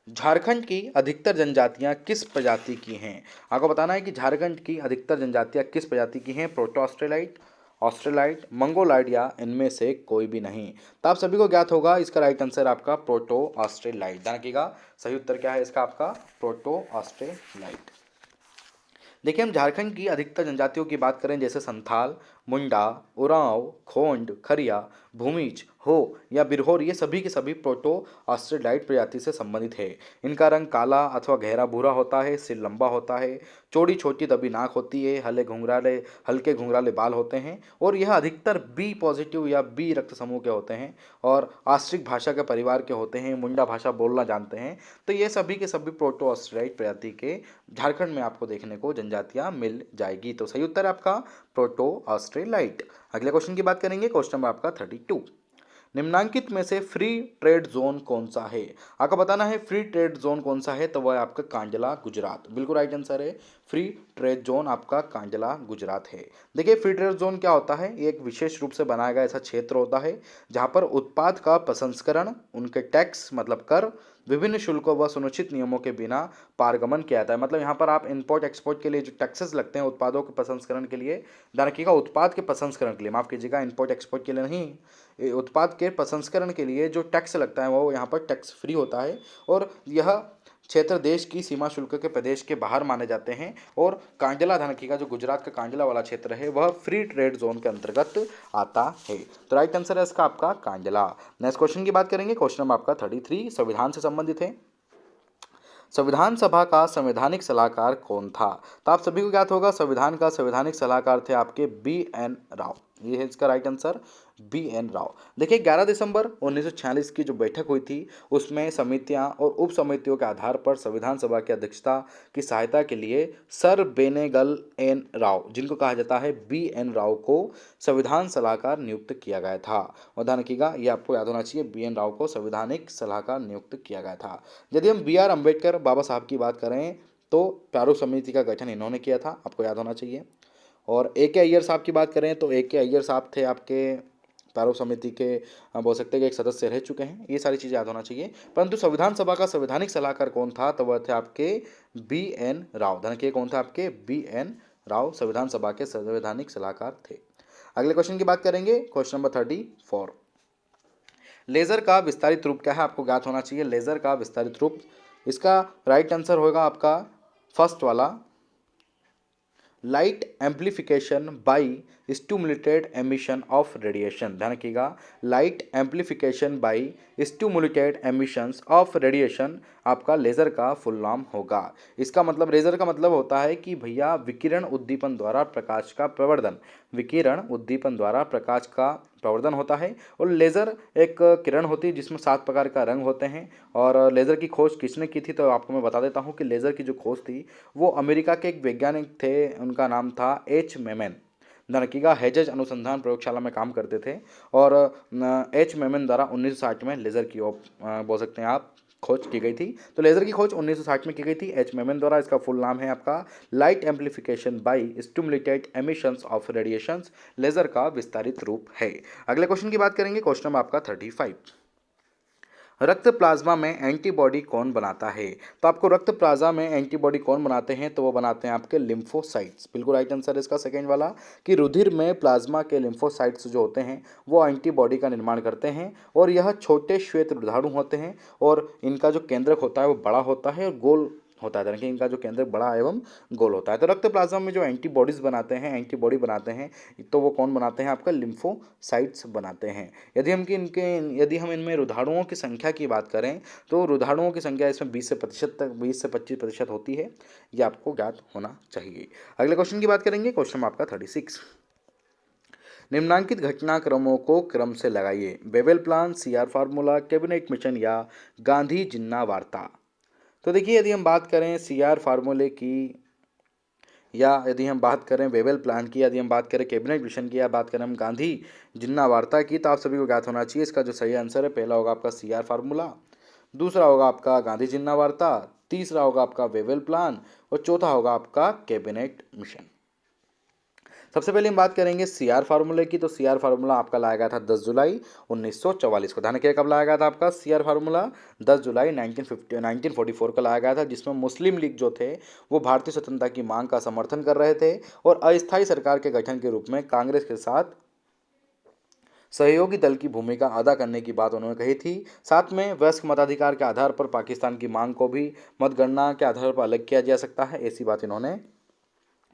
झारखंड की अधिकतर जनजातियां किस प्रजाति की हैं? आपको बताना है कि झारखंड की अधिकतर जनजातियां किस प्रजाति की हैं। प्रोटो ऑस्ट्रेलाइट, ऑस्ट्रेलाइट, मंगोलाइड या इनमें से कोई भी नहीं। तो आप सभी को ज्ञात होगा इसका राइट आंसर आपका प्रोटो ऑस्ट्रेलाइट। ध्यान रखिएगा, सही उत्तर क्या है इसका आपका प्रोटो ऑस्ट्रेलाइट। देखिए हम झारखंड की अधिकतर जनजातियों की बात करें जैसे संथाल, मुंडा, उरांव, खोंड, खरिया, भूमिज हो या बिरहोर, ये सभी के सभी प्रोटो ऑस्ट्रेलाइड प्रजाति से संबंधित है। इनका रंग काला अथवा गहरा भूरा होता है, सिर लंबा होता है, चौड़ी छोटी दबी नाक होती है, हल्के घुंघराले बाल होते हैं और यह अधिकतर बी पॉजिटिव या बी रक्त समूह के होते हैं और ऑस्ट्रिक भाषा के परिवार के होते हैं, मुंडा भाषा बोलना जानते हैं। तो ये सभी के सभी प्रोटो ऑस्ट्रेलाइड प्रजाति के झारखंड में आपको देखने को जनजातियां मिल जाएगी। तो सही उत्तर है आपका प्रोटो ऑस्ट्रेलाइड। अगले क्वेश्चन की बात करेंगे, क्वेश्चन नंबर आपका 32। निम्नांकित में से फ्री ट्रेड जोन कौन सा है? आपको बताना है फ्री ट्रेड जोन कौन सा है, तो वह है आपका कांडला गुजरात। बिल्कुल राइट आंसर है, फ्री ट्रेड जोन आपका कांडला गुजरात है। देखिए फ्री ट्रेड जोन क्या होता है, ये एक विशेष रूप से बनाया गया ऐसा क्षेत्र होता है जहाँ पर उत्पाद का प्रसंस्करण, उनके टैक्स मतलब कर, विभिन्न शुल्कों व सुनिश्चित नियमों के बिना पारगमन किया जाता है। मतलब यहाँ पर आप इंपोर्ट एक्सपोर्ट के लिए जो टैक्सेस लगते हैं उत्पादों के प्रसंस्करण के लिए, ध्यान रखिएगा उत्पाद के प्रसंस्करण के लिए, माफ कीजिएगा इंपोर्ट एक्सपोर्ट के लिए नहीं, उत्पाद के प्रसंस्करण के लिए जो टैक्स लगता है वो यहाँ पर टैक्स फ्री होता है और यह क्षेत्र देश की सीमा शुल्क के प्रदेश के बाहर माने जाते हैं। और कांडला, ध्यान रखिएगा जो गुजरात का कांडला वाला क्षेत्र है वह फ्री ट्रेड जोन के अंतर्गत आता है। तो राइट आंसर है इसका आपका कांडला। नेक्स्ट क्वेश्चन की बात करेंगे, क्वेश्चन नंबर आपका 33 संविधान से संबंधित है। संविधान सभा का संवैधानिक सलाहकार कौन था? तो आप सभी को ज्ञात होगा संविधान का संवैधानिक सलाहकार थे आपके बी.एन. राव। ये है इसका राइट आंसर, बी.एन. राव। देखिए 11 दिसंबर 1946 की जो बैठक हुई थी उसमें समितियां और उप समितियों के आधार पर संविधान सभा की अध्यक्षता की सहायता के लिए सर बेनेगल एन राव, जिनको कहा जाता है बी.एन. राव, को संविधान सलाहकार नियुक्त किया गया था। और ध्यान रखिएगा ये आपको याद होना चाहिए, बी.एन. राव को संवैधानिक सलाहकार नियुक्त किया गया था। यदि हम बी.आर. अम्बेडकर बाबा साहब की बात करें तो प्रारूप समिति का गठन इन्होंने किया था, आपको याद होना चाहिए। और ए के अय्यर साहब की बात करें तो ए के अय्यर साहब थे आपके प्रारूप समिति के बोल सकते हैं कि एक सदस्य रह चुके हैं। ये सारी चीज़ें याद होना चाहिए। परंतु संविधान सभा का संवैधानिक सलाहकार कौन था, तो वह थे आपके बी.एन. राव। ध्यान रखिए कौन था आपके बी.एन. राव संविधान सभा के संवैधानिक सलाहकार थे। अगले क्वेश्चन की बात करेंगे, क्वेश्चन नंबर 34। लेजर का विस्तारित रूप क्या है, आपको ज्ञात होना चाहिए लेजर का विस्तारित रूप। इसका राइट आंसर होगा आपका फर्स्ट वाला, light amplification by stimulated emission of radiation. ध्यान रखिएगा light amplification by stimulated emissions of radiation आपका लेज़र का फुल नाम होगा। इसका मतलब लेज़र का मतलब होता है कि भैया विकिरण उद्दीपन द्वारा प्रकाश का प्रवर्धन, विकिरण उद्दीपन द्वारा प्रकाश का प्रवर्धन होता है। और लेज़र एक किरण होती है जिसमें 7 प्रकार का रंग होते हैं। और लेज़र की खोज किसने की थी, तो आपको मैं बता देता हूँ कि लेज़र की जो खोज थी वो अमेरिका के एक वैज्ञानिक थे, उनका नाम था एच मेमन। ध्यान रखिएगा हेजज अनुसंधान प्रयोगशाला में काम करते थे और एच मेमन द्वारा 1960 में लेज़र की बोल सकते हैं आप खोज की गई थी। तो लेज़र की खोज 1960 में की गई थी एच मेमन द्वारा। इसका फुल नाम है आपका light amplification by stimulated emissions of radiations, laser का विस्तारित रूप है। अगले क्वेश्चन की बात करेंगे, क्वेश्चन नंबर आपका 35। रक्त प्लाज्मा में एंटीबॉडी कौन बनाता है? तो आपको रक्त प्लाज्मा में एंटीबॉडी कौन बनाते हैं, तो वो बनाते हैं आपके लिम्फोसाइट्स। बिल्कुल राइट आंसर है इसका सेकेंड वाला, कि रुधिर में प्लाज्मा के लिम्फोसाइट्स जो होते हैं वो एंटीबॉडी का निर्माण करते हैं। और यह छोटे श्वेत रुधाणु होते हैं और इनका जो केंद्रक होता है वो बड़ा होता है और गोल होता है, यानी कि इनका जो केंद्रक बड़ा एवं गोल होता है। तो रक्त प्लाज्मा में जो एंटीबॉडीज बनाते हैं, एंटीबॉडी बनाते हैं, तो वो कौन बनाते हैं, आपका लिम्फोसाइट्स बनाते हैं। यदि हम इनमें रुधाणुओं की संख्या की बात करें तो रुधाणुओं की संख्या इसमें 20 से 25% होती है, ये आपको ज्ञात होना चाहिए। अगले क्वेश्चन की बात करेंगे, क्वेश्चन में आपका 36। निम्नांकित घटनाक्रमों को क्रम से लगाइए, Wavell plan, CR formula, cabinet mission या गांधी जिन्ना वार्ता। तो देखिए यदि हम बात करें सीआर फार्मूले की, या यदि हम बात करें वेबल प्लान की, यदि हम बात करें कैबिनेट मिशन की, या बात करें हम गांधी जिन्ना वार्ता की, तो आप सभी को ज्ञात होना चाहिए इसका जो सही आंसर है पहला होगा आपका सीआर फार्मूला, दूसरा होगा आपका गांधी जिन्ना वार्ता, तीसरा होगा आपका वेबल प्लान और चौथा होगा आपका कैबिनेट मिशन। सबसे पहले हम बात करेंगे सीआर फार्मूले की। तो सीआर फार्मूला आपका लाया गया था 10 जुलाई 1944 को। ध्यान रखिए कब लाया गया था आपका सीआर फार्मूला, 10 जुलाई 1944 को लाया गया था, जिसमें मुस्लिम लीग जो थे वो भारतीय स्वतंत्रता की मांग का समर्थन कर रहे थे और अस्थायी सरकार के गठन के रूप में कांग्रेस के साथ सहयोगी दल की भूमिका अदा करने की बात उन्होंने कही थी। साथ में वयस्क मताधिकार के आधार पर पाकिस्तान की मांग को भी मतगणना के आधार पर अलग किया जा सकता है, ऐसी बात इन्होंने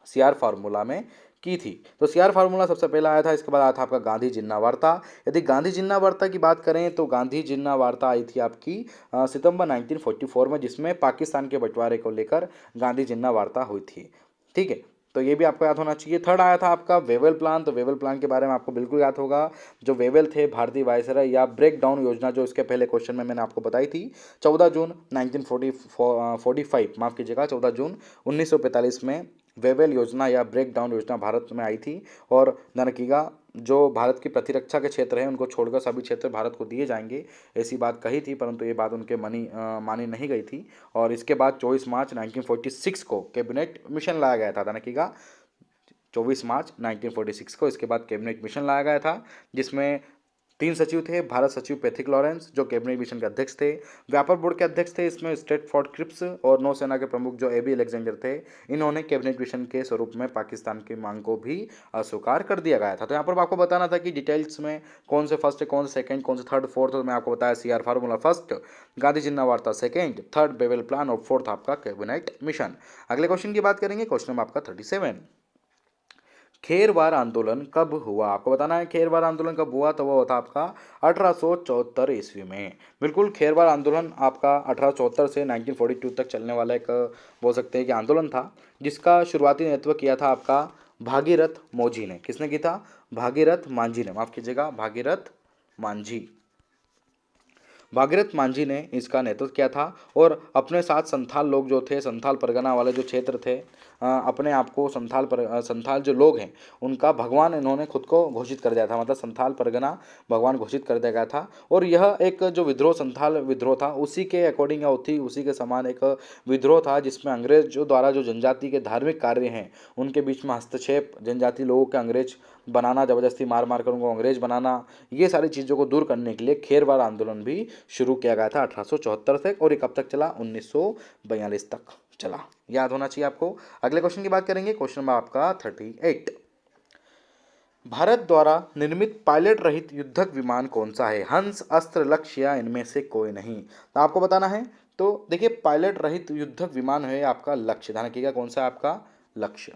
सीआर फार्मूला में की थी। तो सीआर फार्मूला सबसे पहला आया था, इसके बाद आया था आपका गांधी जिन्ना वार्ता। यदि गांधी जिन्ना वार्ता की बात करें तो गांधी जिन्ना वार्ता आई थी आपकी सितंबर 1944 में, जिसमें पाकिस्तान के बंटवारे को लेकर गांधी जिन्ना वार्ता हुई थी। ठीक है, तो ये भी आपको याद होना चाहिए। थर्ड आया था आपका वेवेल प्लान। तो वेवेल प्लान के बारे में आपको बिल्कुल याद होगा। जो वेवेल थे भारतीय वायसराय या ब्रेक डाउन योजना, जो इसके पहले क्वेश्चन में मैंने आपको बताई थी, 14 जून 1945 माफ़ कीजिएगा 14 जून 1945 में वेवेल योजना या ब्रेक डाउन योजना भारत में आई थी। और ध्यान रखिएगा, जो भारत की प्रतिरक्षा के क्षेत्र हैं उनको छोड़कर सभी क्षेत्र भारत को दिए जाएंगे, ऐसी बात कही थी, परंतु ये बात उनके मानी नहीं गई थी। और इसके बाद 24 मार्च 1946 को कैबिनेट मिशन लाया गया था। ध्यान रखिएगा, 24 मार्च 1946 को इसके बाद कैबिनेट मिशन लाया गया था, जिसमें 3 सचिव थे। भारत सचिव पैथिक लॉरेंस जो कैबिनेट मिशन के अध्यक्ष थे, व्यापार बोर्ड के अध्यक्ष थे इसमें स्ट्रेटफोर्ड क्रिप्स, और नौसेना के प्रमुख जो एबी अलेक्जेंडर थे। इन्होंने कैबिनेट मिशन के स्वरूप में पाकिस्तान की मांग को भी अस्वीकार कर दिया गया था। तो यहाँ पर आपको बताना था कि डिटेल्स में कौन से फर्स्ट है, कौन से सेकंड, कौन से थर्ड, फोर्थ। तो मैं आपको बताया सीआर फार्मूला फर्स्ट, गांधी जिन्ना वार्ता सेकंड, थर्ड बेवेल प्लान और फोर्थ आपका कैबिनेट मिशन। अगले क्वेश्चन की बात करेंगे, क्वेश्चन नंबर आपका 37। खेरवार आंदोलन कब हुआ? आपको बताना है खेरवार आंदोलन कब हुआ। तो वो था आपका 1874 ईस्वी में। बिल्कुल, खेरवार आंदोलन आपका 1874 से 1942 तक चलने वाला एक बोल सकते हैं कि आंदोलन था, जिसका शुरुआती नेतृत्व किया था आपका भागीरथ मौजी ने। किसने की था? भागीरथ मांझी ने, माफ कीजिएगा भागीरथ मांझी। भागीरथ मांझी ने इसका नेतृत्व किया था, और अपने साथ संथाल लोग जो थे, संथाल परगना वाले जो क्षेत्र थे, अपने आप को संथाल जो लोग हैं उनका भगवान इन्होंने खुद को घोषित कर दिया था। मतलब संथाल परगना भगवान घोषित कर दिया गया था। और यह एक जो विद्रोह, संथाल विद्रोह था, उसी के अकॉर्डिंग या उसी के समान एक विद्रोह था, जिसमें अंग्रेज द्वारा जो जनजाति के धार्मिक कार्य हैं उनके बीच में हस्तक्षेप, जनजाति लोगों के अंग्रेज बनाना, ज़बरदस्ती मार मार कर उनको अंग्रेज बनाना, ये सारी चीज़ों को दूर करने के लिए खेरवार आंदोलन भी शुरू किया गया था 1874 से। और ये कब तक चला? 1942 तक चला। याद होना चाहिए आपको। अगले क्वेश्चन की बात करेंगे, क्वेश्चन नंबर आपका 38। भारत द्वारा निर्मित पायलट रहित युद्धक विमान कौन सा है? हंस, अस्त्र, लक्ष्य या इनमें से कोई नहीं? तो आपको बताना है। तो देखिए, पायलट रहित युद्धक विमान है आपका लक्ष्य। ध्यान रखिएगा, कौन सा है आपका? लक्ष्य।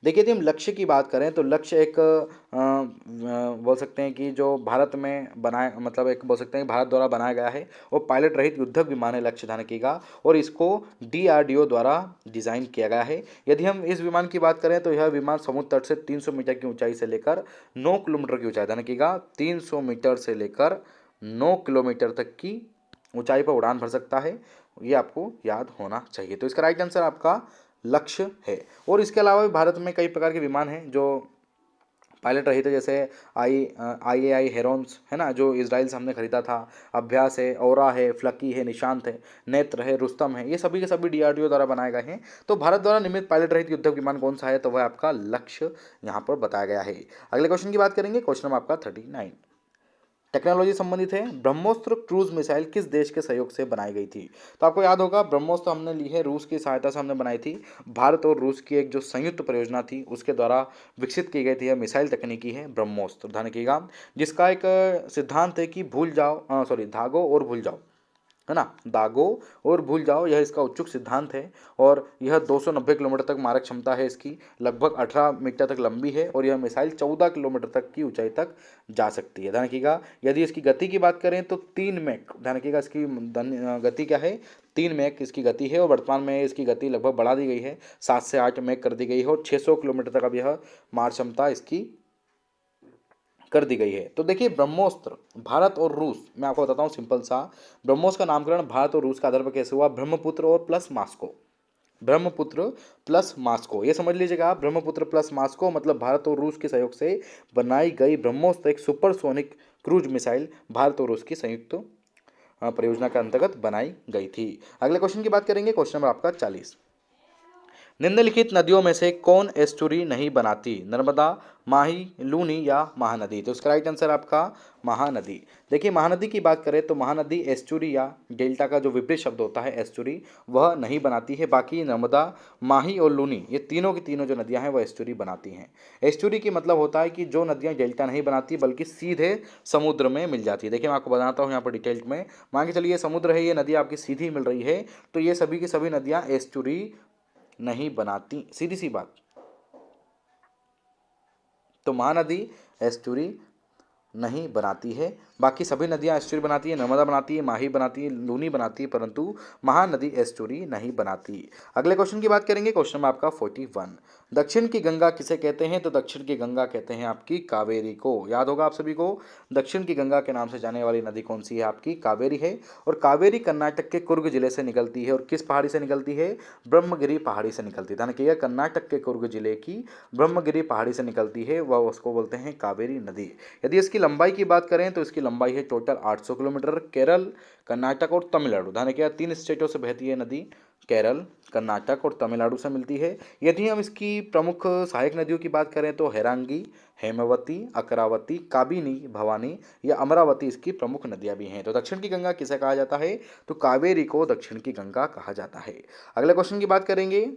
देखिए, यदि हम लक्ष्य की बात करें तो लक्ष्य एक बोल सकते हैं कि जो भारत में बनाया, मतलब एक बोल सकते हैं भारत द्वारा बनाया गया है, वो पायलट रहित युद्धक विमान है लक्ष्य। ध्यान रखिएगा, और इसको डीआरडीओ द्वारा डिजाइन किया गया है। यदि हम इस विमान की बात करें तो यह विमान समुद्र तट से 300 मीटर की ऊंचाई से लेकर 9 किलोमीटर की ऊंचाई, ध्यान रखिएगा 300 मीटर से लेकर 9 किलोमीटर तक की ऊंचाई पर उड़ान भर सकता है। ये आपको याद होना चाहिए। तो इसका राइट आंसर आपका लक्ष्य है। और इसके अलावा भी भारत में कई प्रकार के विमान हैं जो पायलट रहित है, जैसे आई हेरोन्स है ना, जो इसराइल से हमने खरीदा था। अभ्यास है, औरा है, फ्लकी है, निशांत है, नेत्र है, रुस्तम है, ये सभी के सभी डीआरडीओ द्वारा बनाए गए हैं। तो भारत द्वारा निर्मित पायलट रहित युद्धक विमान कौन सा है? तो वह आपका लक्ष्य यहाँ पर बताया गया है। अगले क्वेश्चन की बात करेंगे, क्वेश्चन नंबर आपका 39। टेक्नोलॉजी संबंधित है। ब्रह्मोस्त्र क्रूज मिसाइल किस देश के सहयोग से बनाई गई थी? तो आपको याद होगा, ब्रह्मोस्त्र हमने ली है रूस की सहायता से हमने बनाई थी। भारत और रूस की एक जो संयुक्त परियोजना थी उसके द्वारा विकसित की गई थी यह मिसाइल तकनीकी है ब्रह्मोस्त्र। ध्यान रखिएगा, जिसका एक सिद्धांत है कि भूल जाओ, सॉरी दागो और भूल जाओ, है ना, दागो और भूल जाओ, यह इसका उच्चुक सिद्धांत है। और यह 290 किलोमीटर तक मारक क्षमता है इसकी, लगभग 18 मीटर तक लंबी है, और यह मिसाइल 14 किलोमीटर तक की ऊंचाई तक जा सकती है। ध्यान रखिएगा, यदि इसकी गति की बात करें तो 3 मैक, ध्यान रखिएगा इसकी गति क्या है? 3 मैक इसकी गति है। और वर्तमान में इसकी गति लगभग बढ़ा दी गई है, 7 से 8 मैक कर दी गई है, और 600 किलोमीटर तक अब यह मार क्षमता इसकी कर दी गई है। तो देखिए, ब्रह्मोस्त्र भारत और रूस, मैं आपको बताता हूँ सिंपल सा। ब्रह्मोस्त्र का नामकरण भारत और रूस के आधार पर कैसे हुआ? ब्रह्मपुत्र और plus Moscow, Brahmaputra plus Moscow, ये समझ लीजिएगा आप। ब्रह्मपुत्र प्लस मास्को मतलब भारत और रूस के सहयोग से बनाई गई ब्रह्मोस्त्र एक सुपरसोनिक क्रूज मिसाइल भारत और रूस की संयुक्त परियोजना के अंतर्गत बनाई गई थी। अगले क्वेश्चन की बात करेंगे, क्वेश्चन नंबर आपका 40। निम्नलिखित नदियों में से कौन एस्टुरी नहीं बनाती? नर्मदा, माही, लूनी या महानदी? तो इसका राइट आंसर आपका महानदी। देखिए, महानदी की बात करें तो महानदी एस्टुरी या डेल्टा का जो विपरीत शब्द होता है एस्टुरी, वह नहीं बनाती है। बाकी नर्मदा, माही और लूनी, ये तीनों की तीनों जो नदियां हैं वह एस्टुरी बनाती हैं। एस्टुरी की मतलब होता है कि जो नदियां डेल्टा नहीं बनाती बल्कि सीधे समुद्र में मिल जाती है। देखिए, मैं आपको बताता हूँ यहाँ पर डिटेल में। मान के चलिए समुद्र है, ये नदी आपकी सीधी मिल रही है, तो ये सभी की सभी नदियाँ एस्टुरी नहीं बनाती, सीधी सी बात। तो महानदी एस्चुरी नहीं बनाती है। बाकी सभी नदियाँ एस्चुरी बनाती है, नर्मदा बनाती है, माही बनाती है, लूनी बनाती है, परंतु महानदी एस्चुरी नहीं बनाती। अगले क्वेश्चन की बात करेंगे, क्वेश्चन नंबर आपका 41। दक्षिण की गंगा किसे कहते हैं? तो दक्षिण की गंगा कहते हैं आपकी कावेरी को। याद होगा आप सभी को, दक्षिण की गंगा के नाम से जाने वाली नदी कौन सी है? आपकी कावेरी है। और कावेरी कर्नाटक के कुर्ग जिले से निकलती है। और किस पहाड़ी से निकलती है? ब्रह्मगिरी पहाड़ी से निकलती है। ध्यान रखिएगा, कर्नाटक के कुर्ग जिले की ब्रह्मगिरी पहाड़ी से निकलती है, वह उसको बोलते हैं कावेरी नदी। यदि इसकी लंबाई की बात करें तो इसकी लंबाई है टोटल 800 किलोमीटर। केरल, कर्नाटक और तमिलनाडु, ध्यान रखिएगा 3 स्टेटों से बहती है नदी। केरल, कर्नाटक और तमिलनाडु से मिलती है। यदि हम इसकी प्रमुख सहायक नदियों की बात करें तो हैरांगी, हेमावती, अकरावती, काबिनी, भवानी या अमरावती इसकी प्रमुख नदियां भी हैं। तो दक्षिण की गंगा किसे कहा जाता है? तो कावेरी को दक्षिण की गंगा कहा जाता है। अगले क्वेश्चन की बात करेंगे,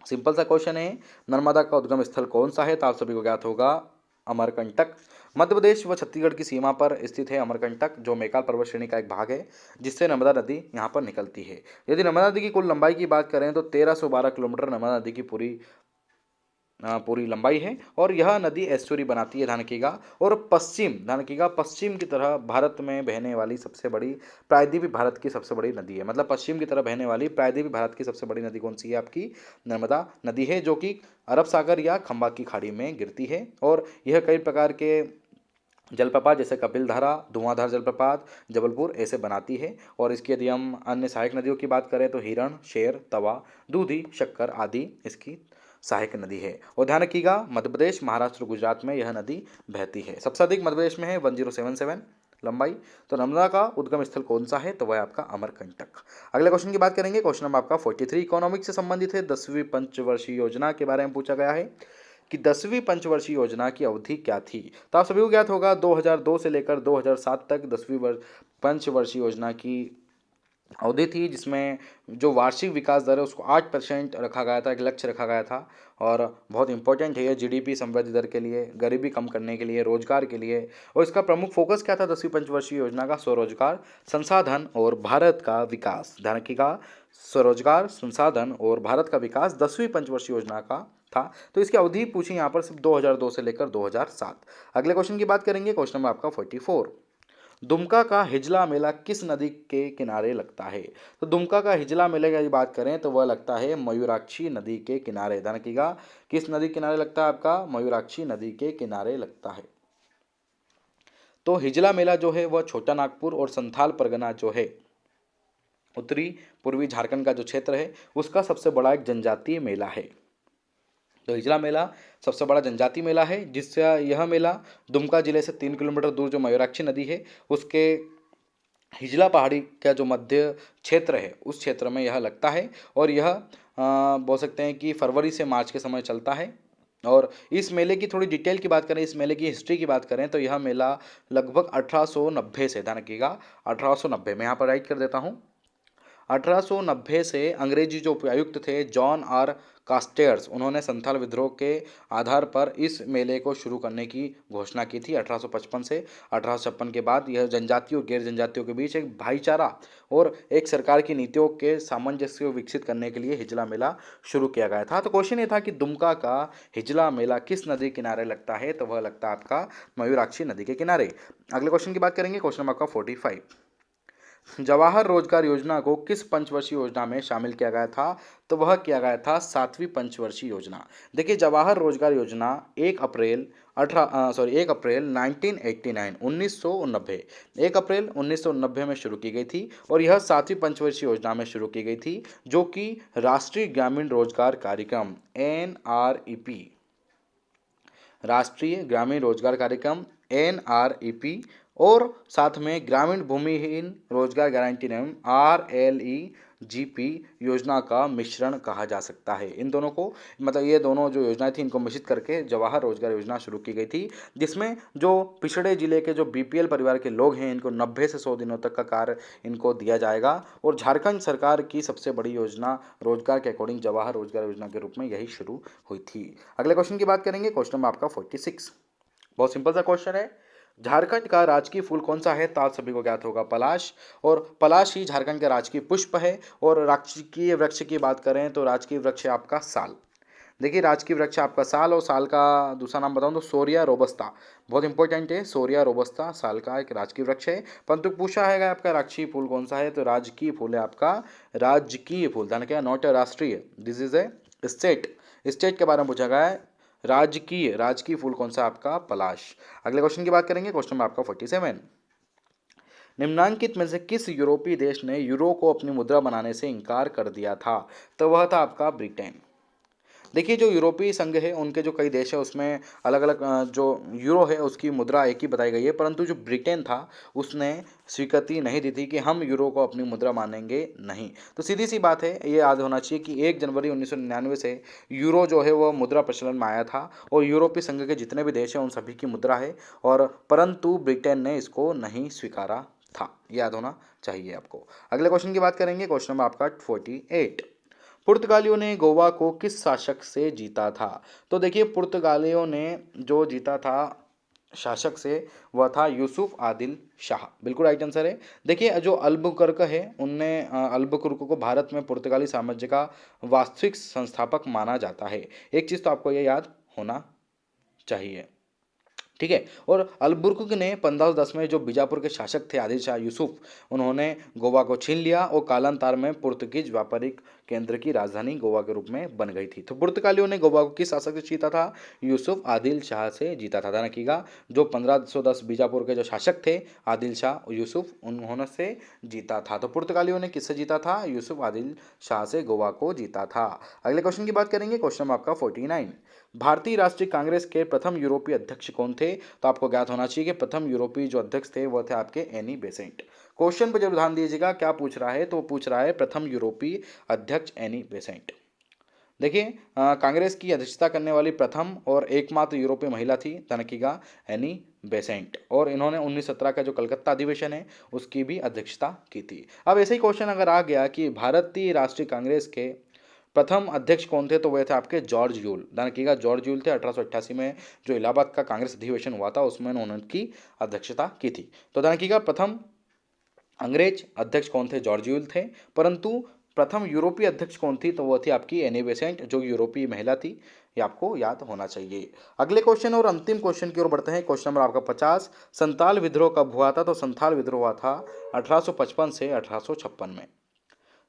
सिंपल सा क्वेश्चन है, नर्मदा का उद्गम स्थल कौन सा है? तो आप सभी को ज्ञात होगा, अमरकंटक। मध्य प्रदेश व छत्तीसगढ़ की सीमा पर स्थित है अमरकंटक, जो मैकाल पर्वत श्रेणी का एक भाग है, जिससे नर्मदा नदी यहाँ पर निकलती है। यदि नर्मदा नदी की कुल लंबाई की बात करें तो 1312 किलोमीटर नर्मदा नदी की पूरी लंबाई है। और यह नदी एस्चुरी बनाती है, ध्यान रखिएगा। और ध्यान रखिएगा, पश्चिम की तरह भारत में बहने वाली सबसे बड़ी प्रायद्वीपीय भारत की सबसे बड़ी नदी है। मतलब पश्चिम की तरह बहने वाली प्रायद्वीपीय भारत की सबसे बड़ी नदी कौन सी है? आपकी नर्मदा नदी है, जो कि अरब सागर या खंबा की खाड़ी में गिरती है। और यह कई प्रकार के जलप्रपात जैसे कपिलधारा, धुआंधार जलप्रपात, जबलपुर ऐसे बनाती है। और इसकी यदि हम अन्य सहायक नदियों की बात करें तो हिरण, शेर, तवा, दूधी, शक्कर आदि इसकी सहायक नदी है। और ध्यान रखिएगा, मध्य प्रदेश, महाराष्ट्र, गुजरात में यह नदी बहती है। सबसे अधिक मध्य प्रदेश में है 1077 लंबाई। तो नर्मदा का उद्गम स्थल कौन सा है? तो वह आपका अमरकंटक। अगले क्वेश्चन की बात करेंगे, क्वेश्चन नंबर आपका 43 इकोनॉमिक्स से संबंधित है। 10वीं पंचवर्षीय योजना के बारे में पूछा गया है कि 10वीं पंचवर्षीय योजना की अवधि क्या थी? तो आप सभी को ज्ञात होगा, 2002 से लेकर 2007 तक 10वीं पंचवर्षीय योजना की अवधि थी, जिसमें जो वार्षिक विकास दर है उसको 8% रखा गया था, एक लक्ष्य रखा गया था। और बहुत इंपॉर्टेंट है ये जीडीपी समृद्धि दर के लिए, गरीबी कम करने के लिए, रोजगार के लिए। और इसका प्रमुख फोकस क्या था 10वीं पंचवर्षीय योजना का? स्वरोजगार, संसाधन और भारत का विकास। ध्यान रखिएगा, स्वरोजगार, संसाधन और भारत का विकास 10वीं पंचवर्षीय योजना का था। तो इसकी अवधि पूछी यहाँ पर सिर्फ 2002 से लेकर 2007। अगले क्वेश्चन की बात करेंगे, क्वेश्चन नंबर आपका 44। दुमका का हिजला मेला किस नदी के किनारे लगता है? तो दुमका का हिजला मेले की बात करें तो वह लगता है मयूराक्षी नदी के किनारे। ध्यान रखिएगा, किस नदी के किनारे लगता है? आपका मयूराक्षी नदी के किनारे लगता है। तो हिजला मेला जो है वह छोटा नागपुर और संथाल परगना जो है, उत्तरी पूर्वी झारखंड का जो क्षेत्र है, उसका सबसे बड़ा एक जनजातीय मेला है। तो हिजला मेला सबसे बड़ा जनजातीय मेला है, जिससे यह मेला दुमका जिले से 3 किलोमीटर दूर जो मयूराक्षी नदी है उसके हिजला पहाड़ी का जो मध्य क्षेत्र है उस क्षेत्र में यह लगता है। और यह बोल सकते हैं कि फरवरी से मार्च के समय चलता है। और इस मेले की थोड़ी डिटेल की बात करें, इस मेले की हिस्ट्री की बात करें तो यह मेला लगभग 1890 से, ध्यान रखिएगा 1890, मैं यहाँ पर राइट कर देता हूँ, 1890 से अंग्रेजी जो उपायुक्त थे जॉन आर कास्टेयर्स, उन्होंने संथाल विद्रोह के आधार पर इस मेले को शुरू करने की घोषणा की थी 1855 से। 1856 के बाद यह जनजातियों गैर जनजातियों के बीच एक भाईचारा और एक सरकार की नीतियों के सामंजस्य को विकसित करने के लिए हिजला मेला शुरू किया गया था। तो क्वेश्चन ये था कि दुमका का हिजला मेला किस नदी किनारे लगता है? तो वह लगता है आपका मयूराक्षी नदी के किनारे। अगले क्वेश्चन की बात करेंगे, क्वेश्चन नंबर आपका 45। जवाहर रोजगार योजना को किस पंचवर्षीय योजना में शामिल किया गया था? तो वह किया गया था 7वीं पंचवर्षीय योजना। देखिए, जवाहर रोजगार योजना 1 अप्रैल 1989 1 अप्रैल 1990 में शुरू की गई थी। और यह 7वीं पंचवर्षीय योजना में शुरू की गई थी, जो कि राष्ट्रीय ग्रामीण रोजगार कार्यक्रम NREP, राष्ट्रीय ग्रामीण रोजगार कार्यक्रम NREP, और साथ में ग्रामीण भूमिहीन रोजगार गारंटी नियम RLEGP योजना का मिश्रण कहा जा सकता है। इन दोनों को, मतलब ये दोनों जो योजनाएं थी इनको मिश्रित करके जवाहर रोजगार योजना शुरू की गई थी, जिसमें जो पिछड़े जिले के जो BPL परिवार के लोग हैं इनको 90 से 100 दिनों तक का कार्य इनको दिया जाएगा। और झारखंड सरकार की सबसे बड़ी योजना रोजगार के अकॉर्डिंग जवाहर रोजगार योजना के रूप में यही शुरू हुई थी। अगले क्वेश्चन की बात करेंगे, क्वेश्चन नंबर आपका 46। बहुत सिंपल सा क्वेश्चन है, झारखंड का राजकीय फूल कौन सा है? तो आप सभी को ज्ञात होगा पलाश। और पलाश ही झारखंड का राजकीय पुष्प है। और राजकीय वृक्ष की बात करें तो राजकीय वृक्ष है आपका साल। देखिए राजकीय वृक्ष आपका साल, और साल का दूसरा नाम बताऊं तो सोरिया रोबस्ता, बहुत इंपॉर्टेंट है। सोरिया रोबस्ता साल का एक राजकीय वृक्ष है। परंतु पूछा है आपका राजकीय फूल कौन सा है, तो राजकीय फूल है आपका राजकीय फूल, ध्यान क्या, नॉट अ राष्ट्रीय, this is a state, state के बारे में पूछा गया है। राजकीय, राजकीय फूल कौन सा आपका, पलाश। अगले क्वेश्चन की बात करेंगे, क्वेश्चन नंबर आपका 47। निम्नांकित में से किस यूरोपीय देश ने यूरो को अपनी मुद्रा बनाने से इनकार कर दिया था, तो वह था आपका ब्रिटेन। देखिए जो यूरोपीय संघ है उनके जो कई देश है उसमें अलग अलग जो यूरो है उसकी मुद्रा एक ही बताई गई है, परंतु जो ब्रिटेन था उसने स्वीकृति नहीं दी थी कि हम यूरो को अपनी मुद्रा मानेंगे नहीं। तो सीधी सी बात है, ये याद होना चाहिए कि 1 जनवरी 1999 से यूरो जो है वह मुद्रा प्रचलन में आया था, और यूरोपीय संघ के जितने भी देश हैं उन सभी की मुद्रा है, और परंतु ब्रिटेन ने इसको नहीं स्वीकारा था, याद होना चाहिए आपको। अगले क्वेश्चन की बात करेंगे, क्वेश्चन नंबर आपका 48। पुर्तगालियों ने गोवा को किस शासक से जीता था, तो देखिए पुर्तगालियों ने जो जीता था शासक से, वह था यूसुफ आदिल शाह, बिल्कुल राइट आंसर है। देखिए जो अल्बुकर्क है उनने अल्बुकर्क को भारत में पुर्तगाली साम्राज्य का वास्तविक संस्थापक माना जाता है। एक चीज़ तो आपको ये याद होना चाहिए, ठीक है। और अलबुर्क ने 1510 में जो बीजापुर के शासक थे आदिल शाह यूसुफ, उन्होंने गोवा को छीन लिया, और कालांतर में पुर्तगीज व्यापारिक केंद्र की राजधानी गोवा के रूप में बन गई थी। तो पुर्तगालियों ने गोवा को किस शासक से जीता था, यूसुफ आदिल शाह से जीता था। ध्यान रखिएगा, जो 1510 बीजापुर के जो शासक थे आदिल शाह यूसुफ, उन्होंने से जीता था। तो पुर्तगालियों ने किससे जीता था, यूसुफ आदिल शाह से गोवा को जीता था। अगले क्वेश्चन की बात करेंगे, क्वेश्चन नंबर आपका 49। भारतीय राष्ट्रीय कांग्रेस के प्रथम यूरोपीय अध्यक्ष कौन थे, तो आपको ज्ञात होना चाहिए कि प्रथम यूरोपीय जो अध्यक्ष थे वह थे आपके एनी बेसेंट। क्वेश्चन पर जरूर ध्यान दीजिएगा, क्या पूछ रहा है, तो वो पूछ रहा है प्रथम यूरोपीय अध्यक्ष एनी बेसेंट। देखिए कांग्रेस की अध्यक्षता करने वाली प्रथम और एकमात्र यूरोपीय महिला थी, ध्यान रखिएगा, एनी बेसेंट, और इन्होंने 1917 का जो कलकत्ता अधिवेशन है उसकी भी अध्यक्षता की थी। अब ऐसे ही क्वेश्चन अगर आ गया कि भारतीय राष्ट्रीय कांग्रेस के प्रथम अध्यक्ष कौन थे, तो वह थे आपके जॉर्ज यूल, ध्यान रखिएगा जॉर्ज यूल थे। 1888 में जो इलाहाबाद का कांग्रेस अधिवेशन हुआ था उसमें उन्होंने उनकी अध्यक्षता की थी। तो ध्यान रखिएगा प्रथम अंग्रेज अध्यक्ष कौन थे, जॉर्ज यूल थे, परंतु प्रथम यूरोपीय अध्यक्ष कौन थी, तो वह थी आपकी एनी बेसेंट, जो यूरोपीय महिला थी। ये आपको याद होना चाहिए। अगले क्वेश्चन और अंतिम क्वेश्चन की ओर बढ़ते हैं, क्वेश्चन नंबर आपका 50। संताल विद्रोह कब हुआ था, तो संथाल विद्रोह हुआ था 1855 से 1856 में।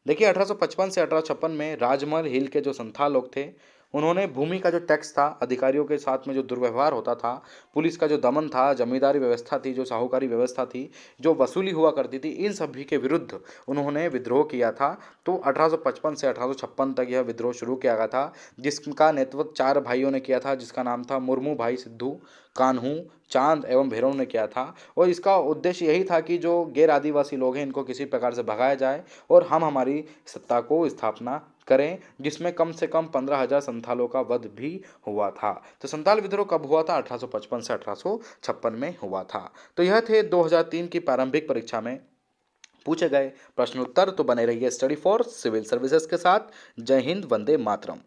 देखिए 1855 से 1856 में राजमहल हिल के जो संथाल लोग थे उन्होंने भूमि का जो टैक्स था, अधिकारियों के साथ में जो दुर्व्यवहार होता था, पुलिस का जो दमन था, जमींदारी व्यवस्था थी, जो साहूकारी व्यवस्था थी, जो वसूली हुआ करती थी, इन सभी के विरुद्ध उन्होंने विद्रोह किया था। तो 1855 से 1856 तक यह विद्रोह शुरू किया गया था, जिसका नेतृत्व 4 भाइयों ने किया था, जिसका नाम था मुर्मू भाई सिद्धू, कान्हू, चांद एवं भैरव ने किया था। और इसका उद्देश्य यही था कि जो गैर आदिवासी लोग हैं इनको किसी प्रकार से भगाया जाए और हम हमारी सत्ता को स्थापना करें, जिसमें कम से कम 15,000 संथालों का वध भी हुआ था। तो संथाल विद्रोह कब हुआ था, 1855 से 1856 में हुआ था। तो यह थे 2003 की प्रारंभिक परीक्षा में पूछे गए प्रश्नोत्तर। तो बने रहिए स्टडी फॉर सिविल सर्विसेज के साथ। जय हिंद, वंदे मातरम।